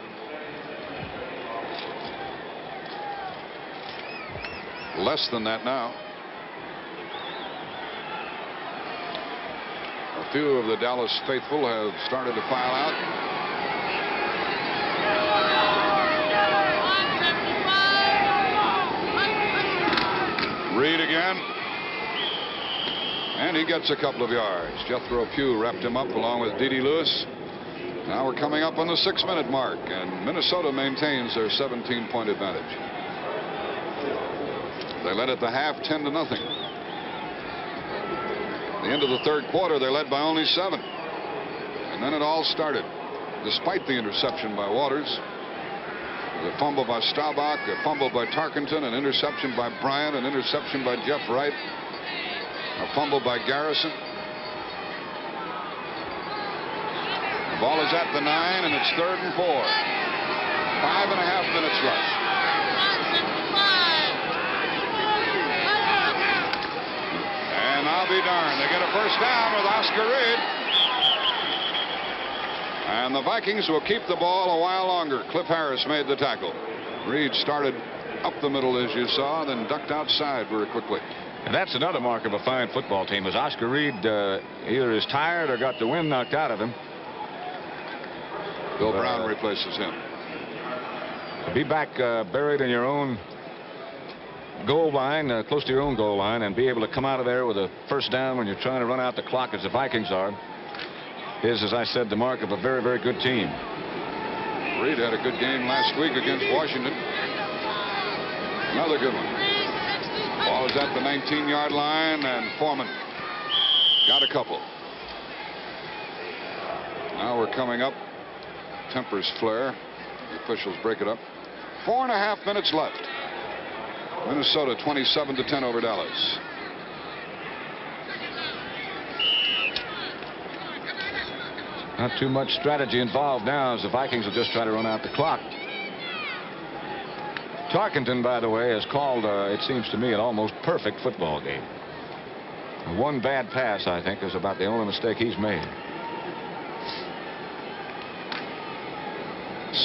Less than that now. A few of the Dallas faithful have started to file out. Reed again. And he gets a couple of yards. Jethro Pugh wrapped him up along with D.D. Lewis. Now we're coming up on the 6-minute mark, and Minnesota maintains their 17-point advantage. They led at the half 10-0. The end of the 3rd quarter, they led by only 7. And then it all started. Despite the interception by Waters, the fumble by Staubach, a fumble by Tarkenton, an interception by Bryant, an interception by Jeff Wright, a fumble by Garrison. The ball is at the 9, and it's 3rd and 4. 5.5 minutes left. And I'll be darned, they get a first down with Oscar Reed. And the Vikings will keep the ball a while longer. Cliff Harris made the tackle. Reed started up the middle, as you saw, then ducked outside very quickly. And that's another mark of a fine football team, is Oscar Reed either is tired or got the wind knocked out of him. Bill Brown replaces him. To be back buried in your own goal line, close to your own goal line, and be able to come out of there with a first down when you're trying to run out the clock as the Vikings are, is, as I said, the mark of a very, very good team. Reed had a good game last week against Washington. Another good one. Ball is at the 19-yard line, and Foreman got a couple. Now we're coming up. Tempers flare. The officials break it up. 4.5 minutes left. Minnesota 27-10 over Dallas. Not too much strategy involved now, as the Vikings will just try to run out the clock. Tarkenton, by the way, has called, it seems to me, an almost perfect football game. One bad pass, I think, is about the only mistake he's made.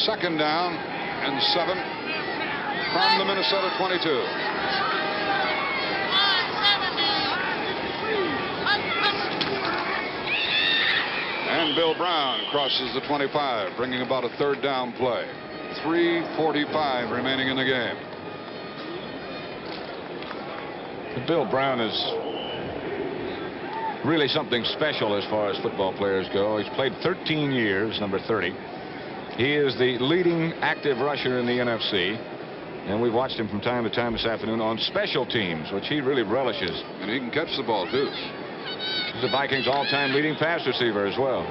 2nd down and 7 from the Minnesota 22. And Bill Brown crosses the 25, bringing about a 3rd down play. 3:45 remaining in the game. Bill Brown is really something special as far as football players go. He's played 13 years, number 30. He is the leading active rusher in the NFC, and we've watched him from time to time this afternoon on special teams, which he really relishes. And he can catch the ball, too. He's the Vikings' all-time leading pass receiver as well.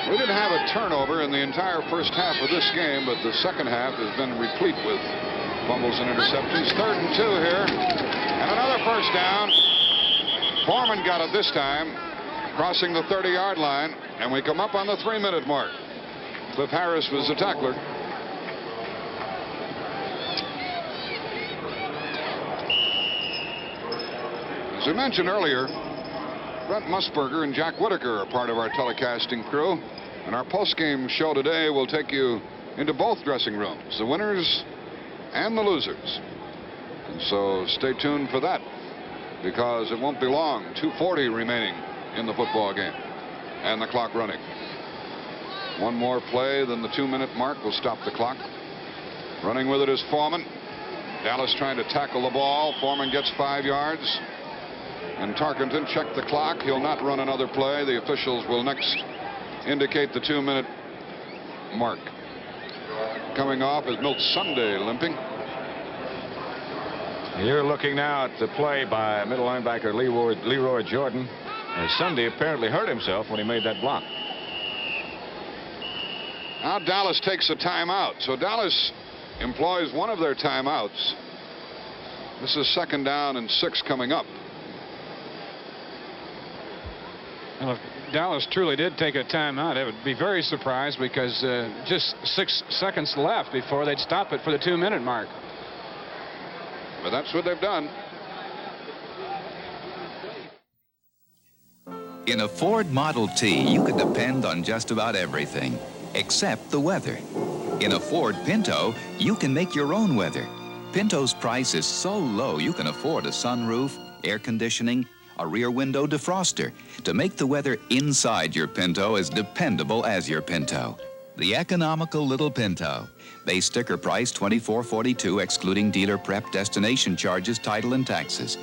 We didn't have a turnover in the entire first half of this game, but the second half has been replete with fumbles and interceptions. 3rd and 2 here, and another first down. Foreman got it this time, crossing the 30-yard line, and we come up on the 3-minute mark. Cliff Harris was the tackler. As we mentioned earlier, Brent Musburger and Jack Whitaker are part of our telecasting crew, and our post-game show today will take you into both dressing rooms, the winners and the losers. And so stay tuned for that, because it won't be long. 2:40 remaining in the football game, and the clock running. One more play than the 2-minute mark will stop the clock. Running with it is Foreman. Dallas trying to tackle the ball. Foreman gets 5 yards. And Tarkenton checked the clock. He'll not run another play. The officials will next indicate the 2-minute mark. Coming off is Milt Sunday limping. You're looking now at the play by middle linebacker Leroy Jordan, as Sunday apparently hurt himself when he made that block. Now Dallas takes a timeout. So Dallas employs one of their timeouts. This is 2nd down and 6 coming up. Well, if Dallas truly did take a timeout, I would be very surprised, because just 6 seconds left before they'd stop it for the 2-minute mark. But that's what they've done. In a Ford Model T, you can depend on just about everything, except the weather. In a Ford Pinto, you can make your own weather. Pinto's price is so low you can afford a sunroof, air conditioning, a rear window defroster to make the weather inside your Pinto as dependable as your Pinto. The economical little Pinto. Base sticker price $24.42, excluding dealer prep, destination charges, title, and taxes.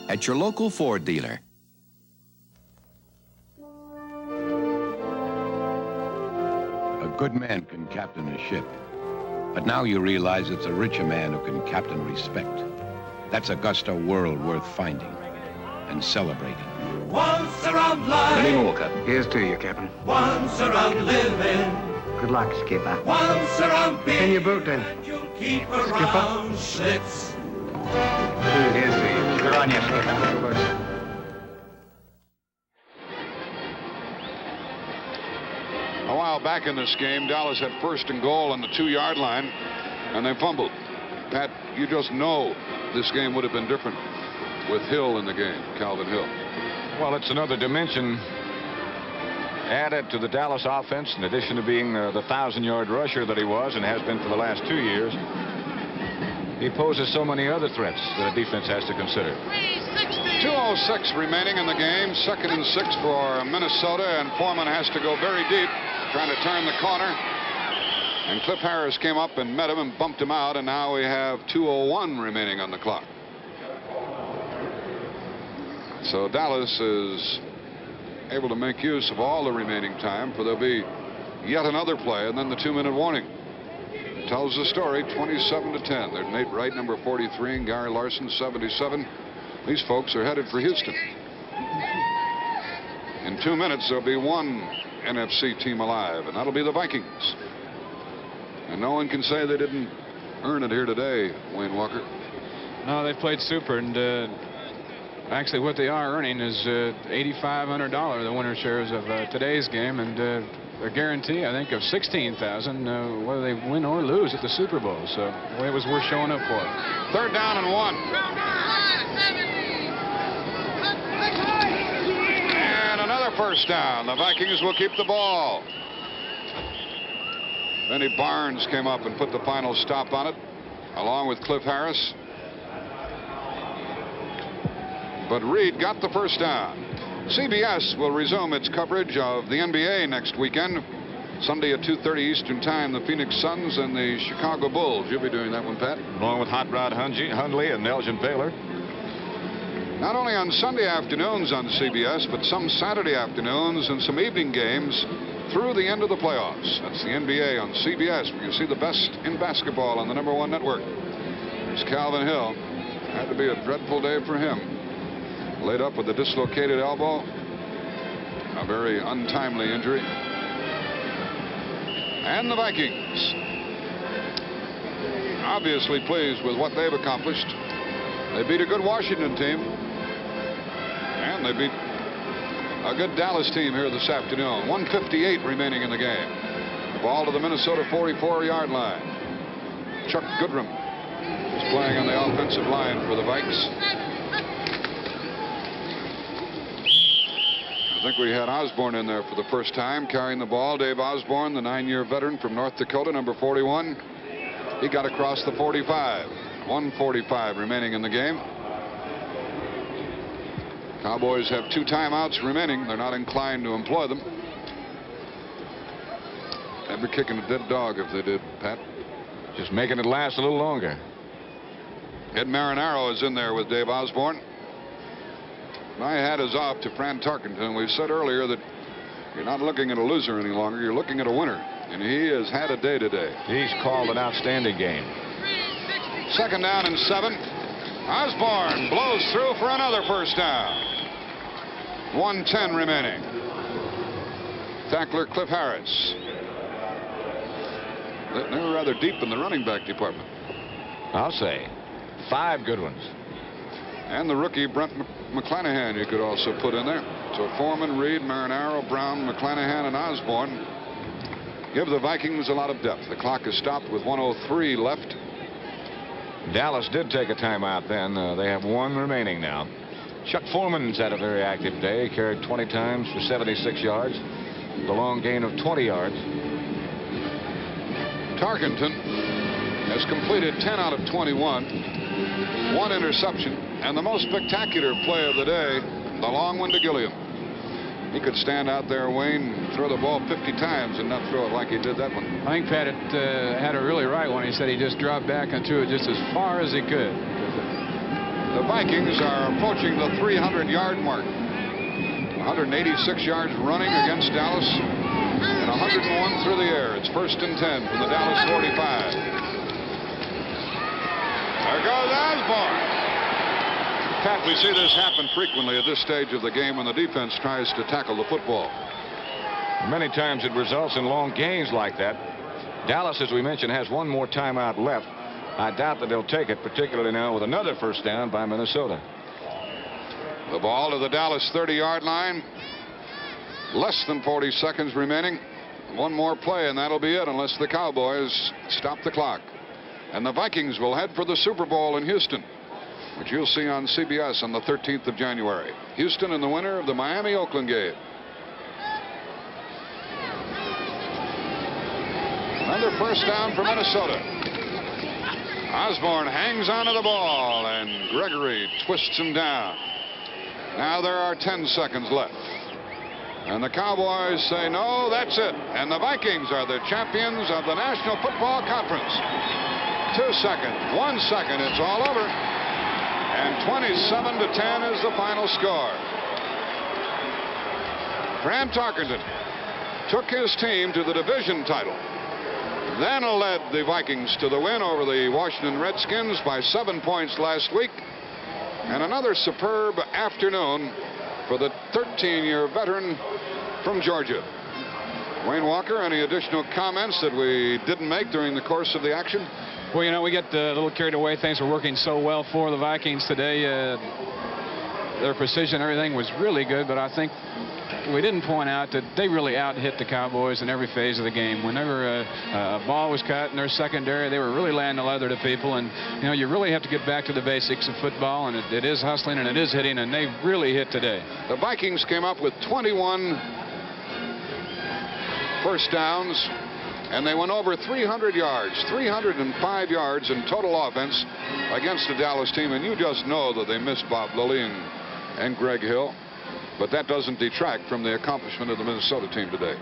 At your local Ford dealer. A good man can captain a ship, but now you realize it's a richer man who can captain respect. That's a gusto world worth finding and celebrating. Once around life. Many more, Captain. Here's to you, Captain. Once around living. Good luck, Skipper. Once around being. In your boot, then. You'll keep around Schlitz. Here's to you. You're on your Skipper. A while back in this game, Dallas had 1st and goal on the 2-yard line, and they fumbled. Pat, you just know this game would have been different with Hill in the game, Calvin Hill. Well, it's another dimension added to the Dallas offense, in addition to being the 1,000-yard rusher that he was and has been for the last 2 years. He poses so many other threats that a defense has to consider. 2:06 remaining in the game. 2nd and 6 for Minnesota, and Foreman has to go very deep, trying to turn the corner. And Cliff Harris came up and met him and bumped him out, and now we have 2:01 remaining on the clock. So Dallas is able to make use of all the remaining time, for there'll be yet another play and then the 2-minute warning. It tells the story, 27-10. There's Nate Wright, number 43, and Gary Larson, 77. These folks are headed for Houston. In 2 minutes, there'll be one NFC team alive, and that'll be the Vikings. And no one can say they didn't earn it here today, Wayne Walker. No, they've played super, and actually what they are earning is $8,500, the winner shares of today's game, and a guarantee, I think, of $16,000 whether they win or lose at the Super Bowl. So it was worth showing up for. 3rd down and 1. And another 1st down. The Vikings will keep the ball. Benny Barnes came up and put the final stop on it, along with Cliff Harris. But Reed got the 1st down. CBS will resume its coverage of the NBA next weekend. Sunday at 2:30 Eastern Time, the Phoenix Suns and the Chicago Bulls. You'll be doing that one, Pat. Along with Hot Rod Hundley and Elgin Baylor. Not only on Sunday afternoons on CBS, but some Saturday afternoons and some evening games through the end of the playoffs. That's the NBA on CBS, where you see the best in basketball on the #1 network. There's Calvin Hill. Had to be a dreadful day for him. Laid up with a dislocated elbow. A very untimely injury. And the Vikings, obviously pleased with what they've accomplished. They beat a good Washington team. And they beat a good Dallas team here this afternoon. 1:58 remaining in the game. The ball to the Minnesota 44-yard line. Chuck Goodrum is playing on the offensive line for the Vikes. I think we had Osborne in there for the first time carrying the ball. Dave Osborne, the 9-year veteran from North Dakota, number 41. He got across the 45. 1:45 remaining in the game. Cowboys have 2 timeouts remaining. They're not inclined to employ them. They'd be kicking a dead dog if they did, Pat. Just making it last a little longer. Ed Marinaro is in there with Dave Osborne. My hat is off to Fran Tarkenton. We said earlier that you're not looking at a loser any longer. You're looking at a winner. And he has had a day today. He's called an outstanding game. 2nd down and 7. Osborne blows through for another 1st down. 1:10 remaining. Tackler Cliff Harris. They were rather deep in the running back department. I'll say 5 good ones. And the rookie Brent McClanahan you could also put in there. So Foreman, Reed, Marinaro, Brown, McClanahan, and Osborne give the Vikings a lot of depth. The clock is stopped with 1:03 left. Dallas did take a timeout then. They have 1 remaining now. Chuck Foreman's had a very active day. He carried 20 times for 76 yards. The long gain of 20 yards. Tarkenton has completed 10 out of 21. 1 interception. And the most spectacular play of the day, the long one to Gilliam. He could stand out there, Wayne, throw the ball 50 times and not throw it like he did that one. I think Pat had it really right when he said he just dropped back and threw it just as far as he could. The Vikings are approaching the 300-yard mark. 186 yards running against Dallas and 101 through the air. It's 1st and 10 from the Dallas 45. There goes Osborne. Pat, we see this happen frequently at this stage of the game when the defense tries to tackle the football. Many times it results in long gains like that. Dallas, as we mentioned, has 1 more timeout left. I doubt that they'll take it, particularly now with another first down by Minnesota. The ball to the Dallas 30-yard line. Less than 40 seconds remaining. 1 more play and that'll be it unless the Cowboys stop the clock. And the Vikings will head for the Super Bowl in Houston, which you'll see on CBS on the 13th of January. Houston and the winner of the Miami-Oakland game. Another first down for Minnesota. Osborne hangs onto the ball and Gregory twists him down. Now there are 10 seconds left. And the Cowboys say, no, that's it. And the Vikings are the champions of the National Football Conference. 2 seconds, 1 second, it's all over. And 27-10 is the final score. Fran Tarkenton took his team to the division title. Then led the Vikings to the win over the Washington Redskins by 7 points last week. And another superb afternoon for the 13-year veteran from Georgia. Wayne Walker, any additional comments that we didn't make during the course of the action? Well, you know, we get a little carried away. Things were working so well for the Vikings today. Their precision, everything was really good, but I think we didn't point out that they really out-hit the Cowboys in every phase of the game. Whenever a ball was cut in their secondary, they were really laying the leather to people. And, you know, you really have to get back to the basics of football, and it is hustling and it is hitting, and they really hit today. The Vikings came up with 21 first downs, and they went over 300 yards, 305 yards in total offense against the Dallas team. And you just know that they missed Bob Lilly and Greg Hill. But that doesn't detract from the accomplishment of the Minnesota team today.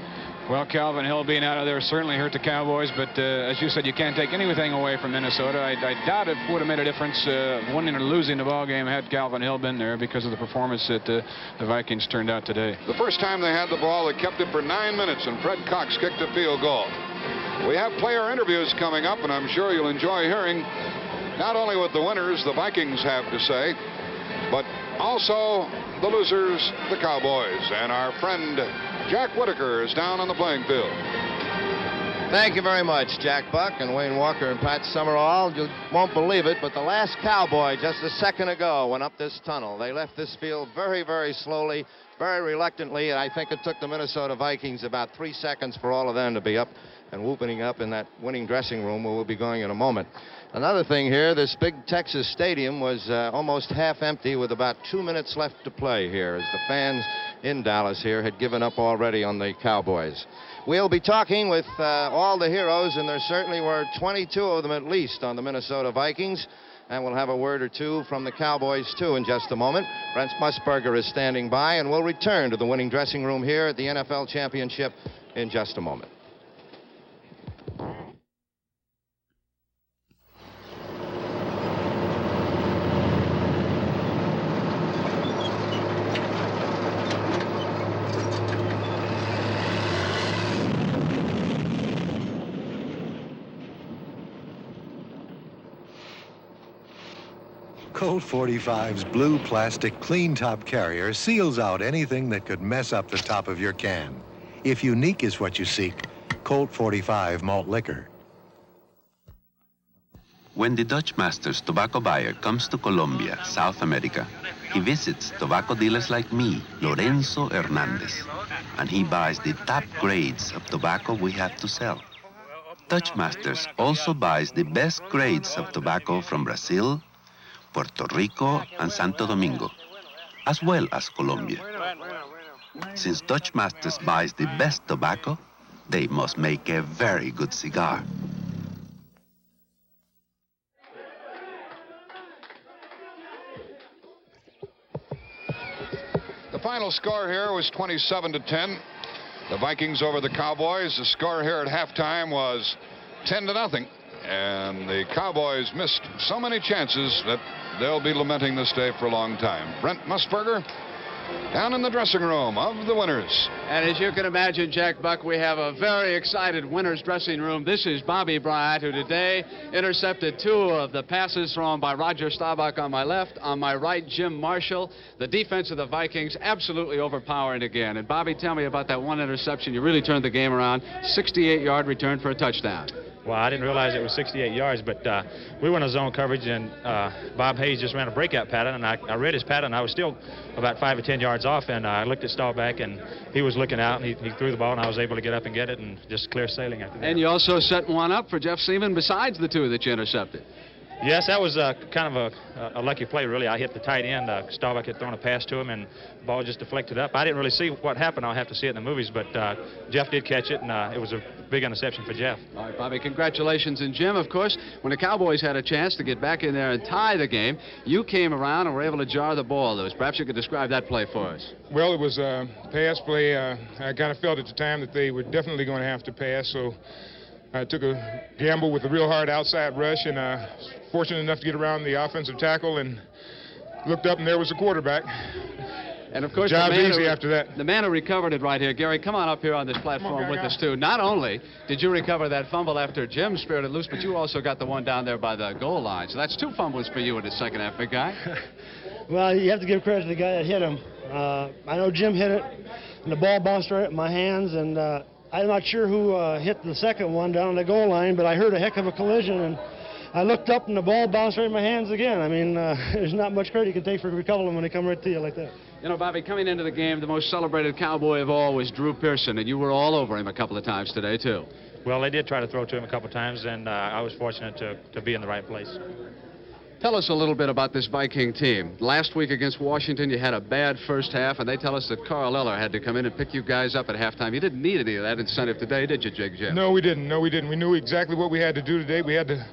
Well, Calvin Hill being out of there certainly hurt the Cowboys, but as you said, you can't take anything away from Minnesota. I doubt it would have made a difference winning or losing the ball game had Calvin Hill been there because of the performance that the Vikings turned out today. The first time they had the ball, they kept it for 9 minutes, and Fred Cox kicked a field goal. We have player interviews coming up, and I'm sure you'll enjoy hearing not only what the winners, the Vikings, have to say, but also the losers, the Cowboys. And our friend Jack Whitaker is down on the playing field. Thank you very much, Jack Buck and Wayne Walker and Pat Summerall. You won't believe it, but the last Cowboy just a second ago went up this tunnel. They left this field very, very slowly, very reluctantly, and I think it took the Minnesota Vikings about 3 seconds for all of them to be up and whooping up in that winning dressing room where we'll be going in a moment. Another thing here, this big Texas stadium was almost half empty with about 2 minutes left to play here as the fans in Dallas here had given up already on the Cowboys. We'll be talking with all the heroes, and there certainly were 22 of them at least on the Minnesota Vikings. And we'll have a word or two from the Cowboys, too, in just a moment. Brent Musburger is standing by, and we'll return to the winning dressing room here at the NFL Championship in just a moment. Colt 45's blue plastic clean top carrier seals out anything that could mess up the top of your can. If unique is what you seek, Colt 45 malt liquor. When the Dutch master's tobacco buyer comes to Colombia, South America, he visits tobacco dealers like me, Lorenzo Hernandez, and he buys the top grades of tobacco we have to sell. Dutch Masters also buys the best grades of tobacco from Brazil, Puerto Rico, and Santo Domingo, as well as Colombia. Since Dutch Masters buys the best tobacco, they must make a very good cigar. The final score here was 27-10. The Vikings over the Cowboys. The score here at halftime was 10-0. And the Cowboys missed so many chances that they'll be lamenting this day for a long time. Brent Musburger down in the dressing room of the Winners. And as you can imagine, Jack Buck, we have a very excited Winners dressing room. This is Bobby Bryant, who today intercepted 2 of the passes thrown by Roger Staubach on my left. On my right, Jim Marshall. The defense of the Vikings absolutely overpowering again. And Bobby, tell me about that one interception. You really turned the game around. 68-yard return for a touchdown. Well, I didn't realize it was 68 yards, but we went on zone coverage, and Bob Hayes just ran a breakout pattern, and I read his pattern. I was still about 5 or 10 yards off, and I looked at Staubach, and he was looking out, and he threw the ball, and I was able to get up and get it, and just clear sailing after that. And you also set one up for Jeff Seaman besides the 2 that you intercepted. Yes, that was kind of a lucky play, really. I hit the tight end. Staubach had thrown a pass to him, and the ball just deflected up. I didn't really see what happened. I'll have to see it in the movies, but Jeff did catch it, and it was a big interception for Jeff. All right, Bobby, congratulations. And Jim, of course, when the Cowboys had a chance to get back in there and tie the game, you came around and were able to jar the ball loose. Perhaps you could describe that play for us. Well, it was a pass play. I kind of felt at the time that they were definitely going to have to pass, so I took a gamble with a real hard outside rush, and fortunate enough to get around the offensive tackle and looked up, and there was the quarterback. And of course, job's easy after that. The man who recovered it right here, Gary, come on up here on this platform with us too. Not only did you recover that fumble after Jim speared it loose, but you also got the one down there by the goal line. So that's 2 fumbles for you in the second half, big guy. Well, you have to give credit to the guy that hit him. I know Jim hit it, and the ball bounced right at my hands, and I'm not sure who hit the second one down the goal line, but I heard a heck of a collision, and I looked up, and the ball bounced right in my hands again. I mean, there's not much credit you can take for recovering them when they come right to you like that. You know, Bobby, coming into the game, the most celebrated Cowboy of all was Drew Pearson, and you were all over him a couple of times today, too. Well, they did try to throw to him a couple of times, and I was fortunate to be in the right place. Tell us a little bit about this Viking team. Last week against Washington, you had a bad first half, and they tell us that Carl Eller had to come in and pick you guys up at halftime. You didn't need any of that incentive today, did you, Jig Jim? No, we didn't. No, we didn't. We knew exactly what we had to do today. We had to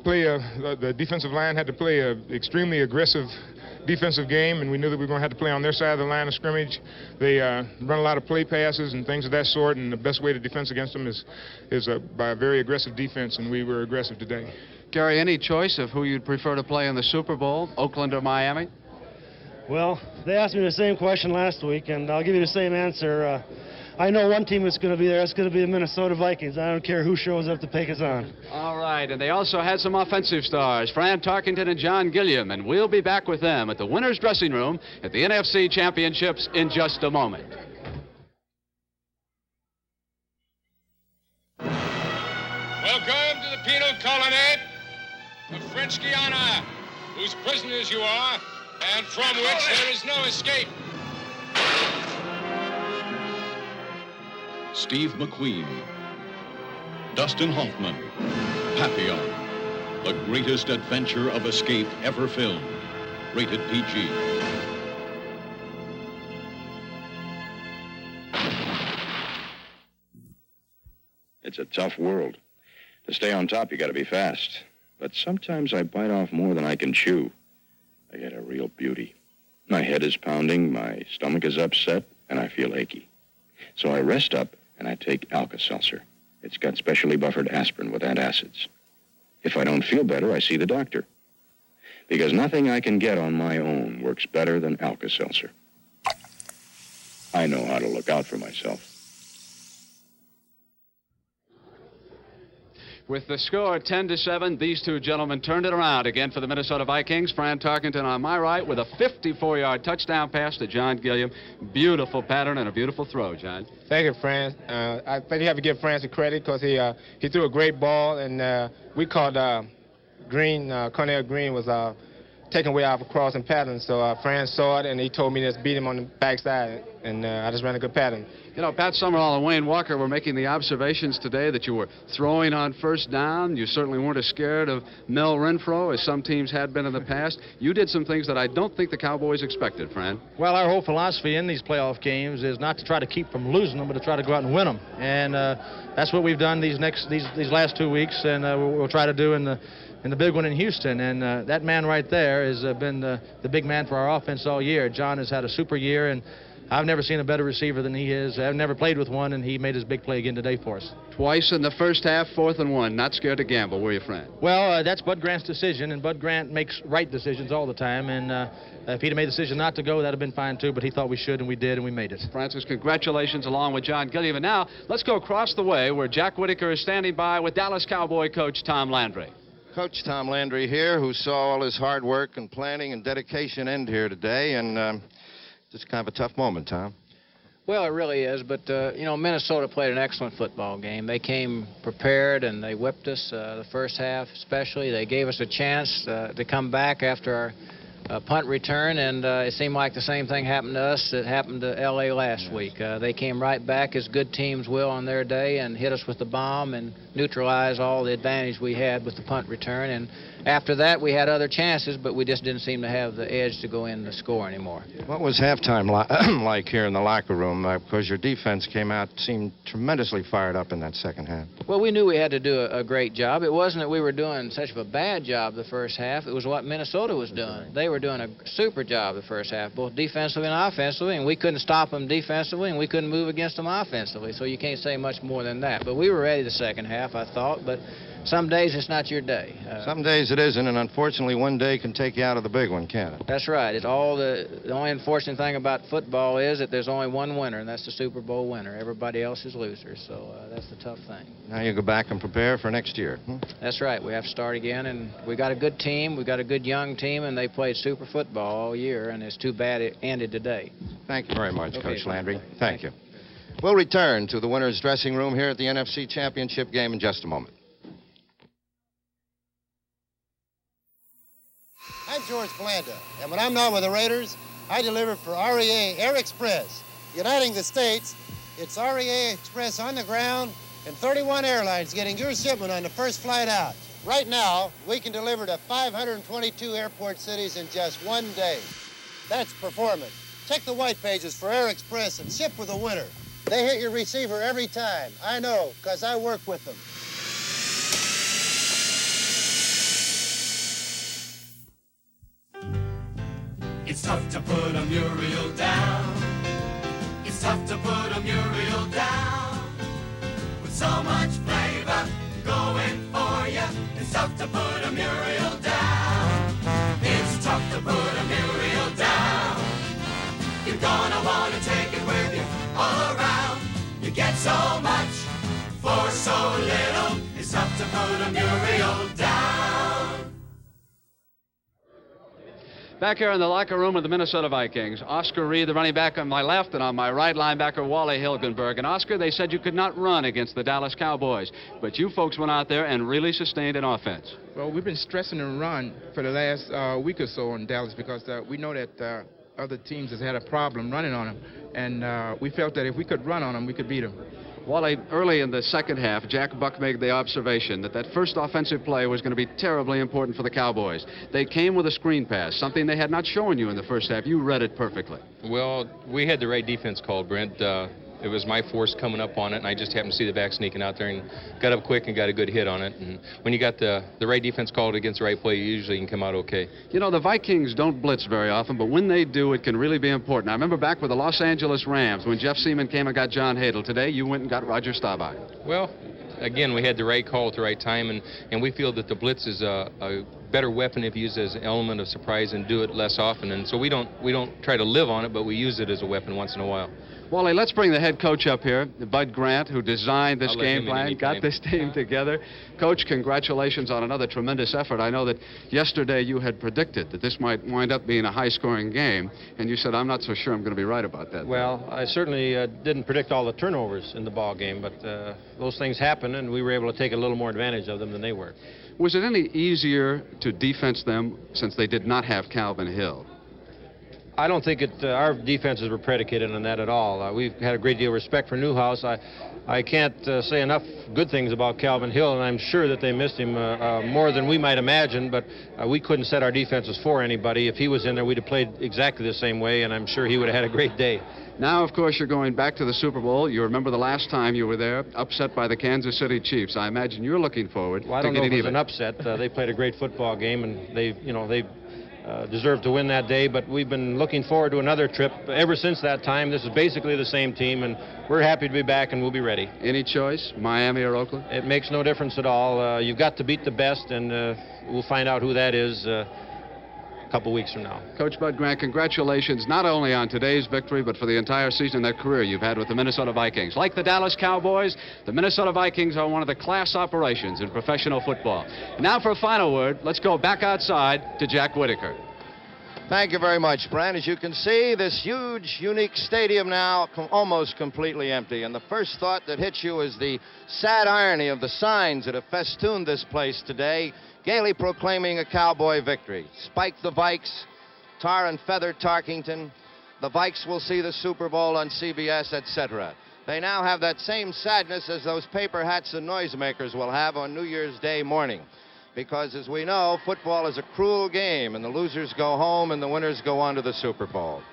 play the defensive line had to play an extremely aggressive defensive game, and we knew that we were going to have to play on their side of the line of scrimmage. They run a lot of play passes and things of that sort, and the best way to defend against them is by a very aggressive defense, and we were aggressive today. Gary, any choice of who you'd prefer to play in the Super Bowl, Oakland or Miami? Well, they asked me the same question last week, and I'll give you the same answer. I know one team that's going to be there. It's going to be the Minnesota Vikings. I don't care who shows up to take us on. All right, and they also had some offensive stars, Fran Tarkenton and John Gilliam, and we'll be back with them at the Winners' Dressing Room at the NFC Championships in just a moment. Welcome to the penal colony of French Guiana, whose prisoners you are, and from which there is no escape. Steve McQueen, Dustin Hoffman, Papillon, the greatest adventure of escape ever filmed. Rated PG. It's a tough world. To stay on top, you gotta be fast. But sometimes I bite off more than I can chew. I get a real beauty. My head is pounding, my stomach is upset, and I feel achy. So I rest up and I take Alka-Seltzer. It's got specially buffered aspirin with antacids. If I don't feel better, I see the doctor. Because nothing I can get on my own works better than Alka-Seltzer. I know how to look out for myself. With the score 10-7, these two gentlemen turned it around again for the Minnesota Vikings. Fran Tarkenton on my right with a 54-yard touchdown pass to John Gilliam. Beautiful pattern and a beautiful throw, John. Thank you, Fran. I think you have to give Fran some credit because he threw a great ball, and we called Cornell Green was taking away our crossing pattern. So Fran saw it, and he told me to just beat him on the backside, and I just ran a good pattern. You know, Pat Summerall and Wayne Walker were making the observations today that you were throwing on first down. You certainly weren't as scared of Mel Renfro as some teams had been in the past. You did some things that I don't think the Cowboys expected, Fran. Well, our whole philosophy in these playoff games is not to try to keep from losing them, but to try to go out and win them. And that's what we've done these last 2 weeks, and we'll try to do in the big one in Houston. And that man right there has been the big man for our offense all year. John has had a super year, and I've never seen a better receiver than he is. I've never played with one, and he made his big play again today for us. Twice in the first half, 4th and 1. Not scared to gamble, were you, Fran? Well, that's Bud Grant's decision, and Bud Grant makes right decisions all the time. And if he'd have made the decision not to go, that would have been fine, too. But he thought we should, and we did, and we made it. Francis, congratulations along with John Gilliam. And now, let's go across the way where Jack Whitaker is standing by with Dallas Cowboy coach Tom Landry. Coach Tom Landry here, who saw all his hard work and planning and dedication end here today, and just kind of a tough moment, Tom. Well, it really is, but, you know, Minnesota played an excellent football game. They came prepared, and they whipped us the first half especially. They gave us a chance to come back after our punt return, and it seemed like the same thing happened to us that happened to L.A. last week. They came right back, as good teams will on their day, and hit us with the bomb and neutralize all the advantage we had with the punt return. And after that, we had other chances, but we just didn't seem to have the edge to go in the score anymore. What was halftime like here in the locker room? Because your defense came out, seemed tremendously fired up in that second half. Well, we knew we had to do a great job. It wasn't that we were doing such a bad job the first half. It was what Minnesota was doing. They were doing a super job the first half, both defensively and offensively, and we couldn't stop them defensively, and we couldn't move against them offensively. So you can't say much more than that. But we were ready the second half, I thought, but some days it's not your day. Some days it isn't, and unfortunately one day can take you out of the big one, can't it? That's right. It's all the only unfortunate thing about football is that there's only one winner, and that's the Super Bowl winner. Everybody else is losers, so that's the tough thing. Now you go back and prepare for next year. That's right. We have to start again, and we got a good team. We got a good young team, and they played super football all year, and it's too bad it ended today. Thank you very much, Coach Landry. Thank you. We'll return to the winner's dressing room here at the NFC Championship game in just a moment. I'm George Blanda, and when I'm not with the Raiders, I deliver for REA Air Express. Uniting the states, it's REA Express on the ground and 31 airlines getting your shipment on the first flight out. Right now, we can deliver to 522 airport cities in just one day. That's performance. Check the white pages for Air Express and ship with a winner. They hit your receiver every time. I know, because I work with them. It's tough to put a Muriel down. It's tough to put a Muriel down. With so much flavor going for you, it's tough to put a Muriel down. It's tough to put a Muriel down. You're gonna want to take it with you all around. You get so much for so little. It's tough to put a Muriel down. Back here in the locker room with the Minnesota Vikings, Oscar Reed, the running back on my left, and on my right, linebacker Wally Hilgenberg. And Oscar, they said you could not run against the Dallas Cowboys, but you folks went out there and really sustained an offense. Well, we've been stressing the run for the last week or so in Dallas because we know that other teams has had a problem running on them, and we felt that if we could run on them, we could beat them. Wally, early in the second half, Jack Buck made the observation that first offensive play was going to be terribly important for the Cowboys. They came with a screen pass, something they had not shown you in the first half. You read it perfectly. Well, we had the right defense called, Brent. It was my force coming up on it, and I just happened to see the back sneaking out there and got up quick and got a good hit on it. And when you got the right defense called against the right play, you usually can come out okay. You know, the Vikings don't blitz very often, but when they do, it can really be important. I remember back with the Los Angeles Rams when Jeff Seaman came and got John Hadle. Today, you went and got Roger Staubach. Well, again, we had the right call at the right time, and we feel that the blitz is a better weapon if used as an element of surprise and do it less often. And so we don't try to live on it, but we use it as a weapon once in a while. Wally, let's bring the head coach up here, Bud Grant, who designed this game plan, got this team together. Coach, congratulations on another tremendous effort. I know that yesterday you had predicted that this might wind up being a high-scoring game, and you said, I'm not so sure I'm going to be right about that. Well, I certainly didn't predict all the turnovers in the ball game, but those things happen, and we were able to take a little more advantage of them than they were. Was it any easier to defense them since they did not have Calvin Hill? I don't think our defenses were predicated on that at all. We've had a great deal of respect for Newhouse. I can't say enough good things about Calvin Hill, and I'm sure that they missed him more than we might imagine, but we couldn't set our defenses for anybody. If he was in there, we'd have played exactly the same way, and I'm sure he would have had a great day. Now, of course, you're going back to the Super Bowl. You remember the last time you were there, upset by the Kansas City Chiefs. I imagine you're looking forward Well, I to don't know if getting it was even. an upset. They played a great football game, and they deserved to win that day, but we've been looking forward to another trip ever since that time. This is basically the same team, and we're happy to be back, and we'll be ready. Any choice, Miami or Oakland? It makes no difference at all. You've got to beat the best, and we'll find out who that is a couple weeks from now. Coach Bud Grant, congratulations not only on today's victory, but for the entire season and career you've had with the Minnesota Vikings. Like the Dallas Cowboys, the Minnesota Vikings are one of the class operations in professional football. Now for a final word, let's go back outside to Jack Whitaker. Thank you very much, Brent. As you can see, this huge, unique stadium now almost completely empty. And the first thought that hits you is the sad irony of the signs that have festooned this place today, gaily proclaiming a Cowboy victory. Spike the Vikes, tar and feather Tarkington. The Vikes will see the Super Bowl on CBS, etc. They now have that same sadness as those paper hats and noisemakers will have on New Year's Day morning. Because, as we know, football is a cruel game, and the losers go home and the winners go on to the Super Bowl.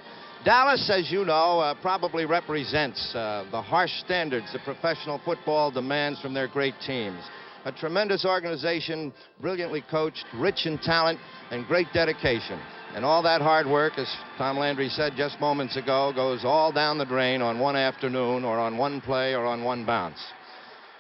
Dallas, as you know, probably represents the harsh standards that professional football demands from their great teams. A tremendous organization, brilliantly coached, rich in talent, and great dedication. And all that hard work, as Tom Landry said just moments ago, goes all down the drain on one afternoon or on one play or on one bounce.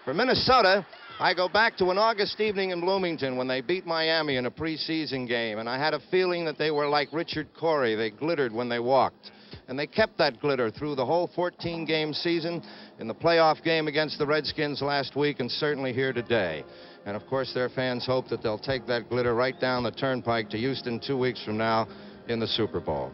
For Minnesota, I go back to an August evening in Bloomington when they beat Miami in a preseason game, and I had a feeling that they were like Richard Corey. They glittered when they walked. And they kept that glitter through the whole 14-game season, in the playoff game against the Redskins last week, and certainly here today. And, of course, their fans hope that they'll take that glitter right down the turnpike to Houston 2 weeks from now in the Super Bowl.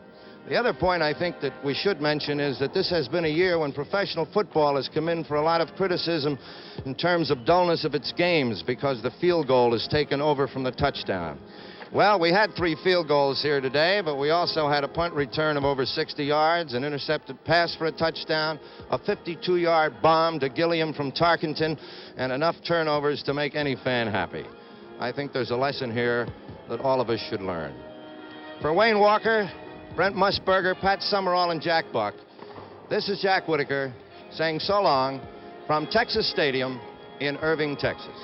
The other point I think that we should mention is that this has been a year when professional football has come in for a lot of criticism in terms of dullness of its games because the field goal is taken over from the touchdown. Well, we had 3 field goals here today, but we also had a punt return of over 60 yards, an intercepted pass for a touchdown, a 52-yard bomb to Gilliam from Tarkington, and enough turnovers to make any fan happy. I think there's a lesson here that all of us should learn. For Wayne Walker, Brent Musburger, Pat Summerall, and Jack Buck, this is Jack Whitaker saying so long from Texas Stadium in Irving, Texas.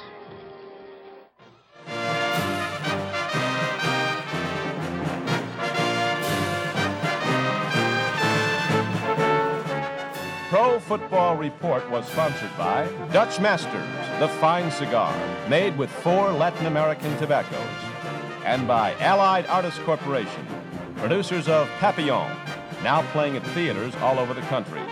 Pro Football Report was sponsored by Dutch Masters, the fine cigar, made with 4 Latin American tobaccos, and by Allied Artists Corporation, producers of Papillon, now playing at theaters all over the country.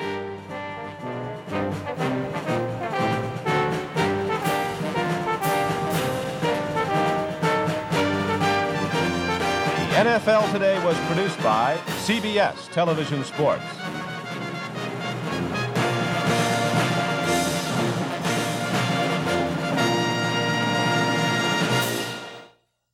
The NFL Today was produced by CBS Television Sports.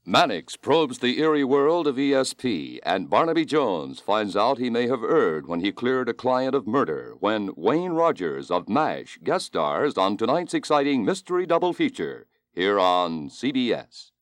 Mannix probes the eerie world of ESP, and Barnaby Jones finds out he may have erred when he cleared a client of murder when Wayne Rogers of MASH guest stars on tonight's exciting mystery double feature here on CBS.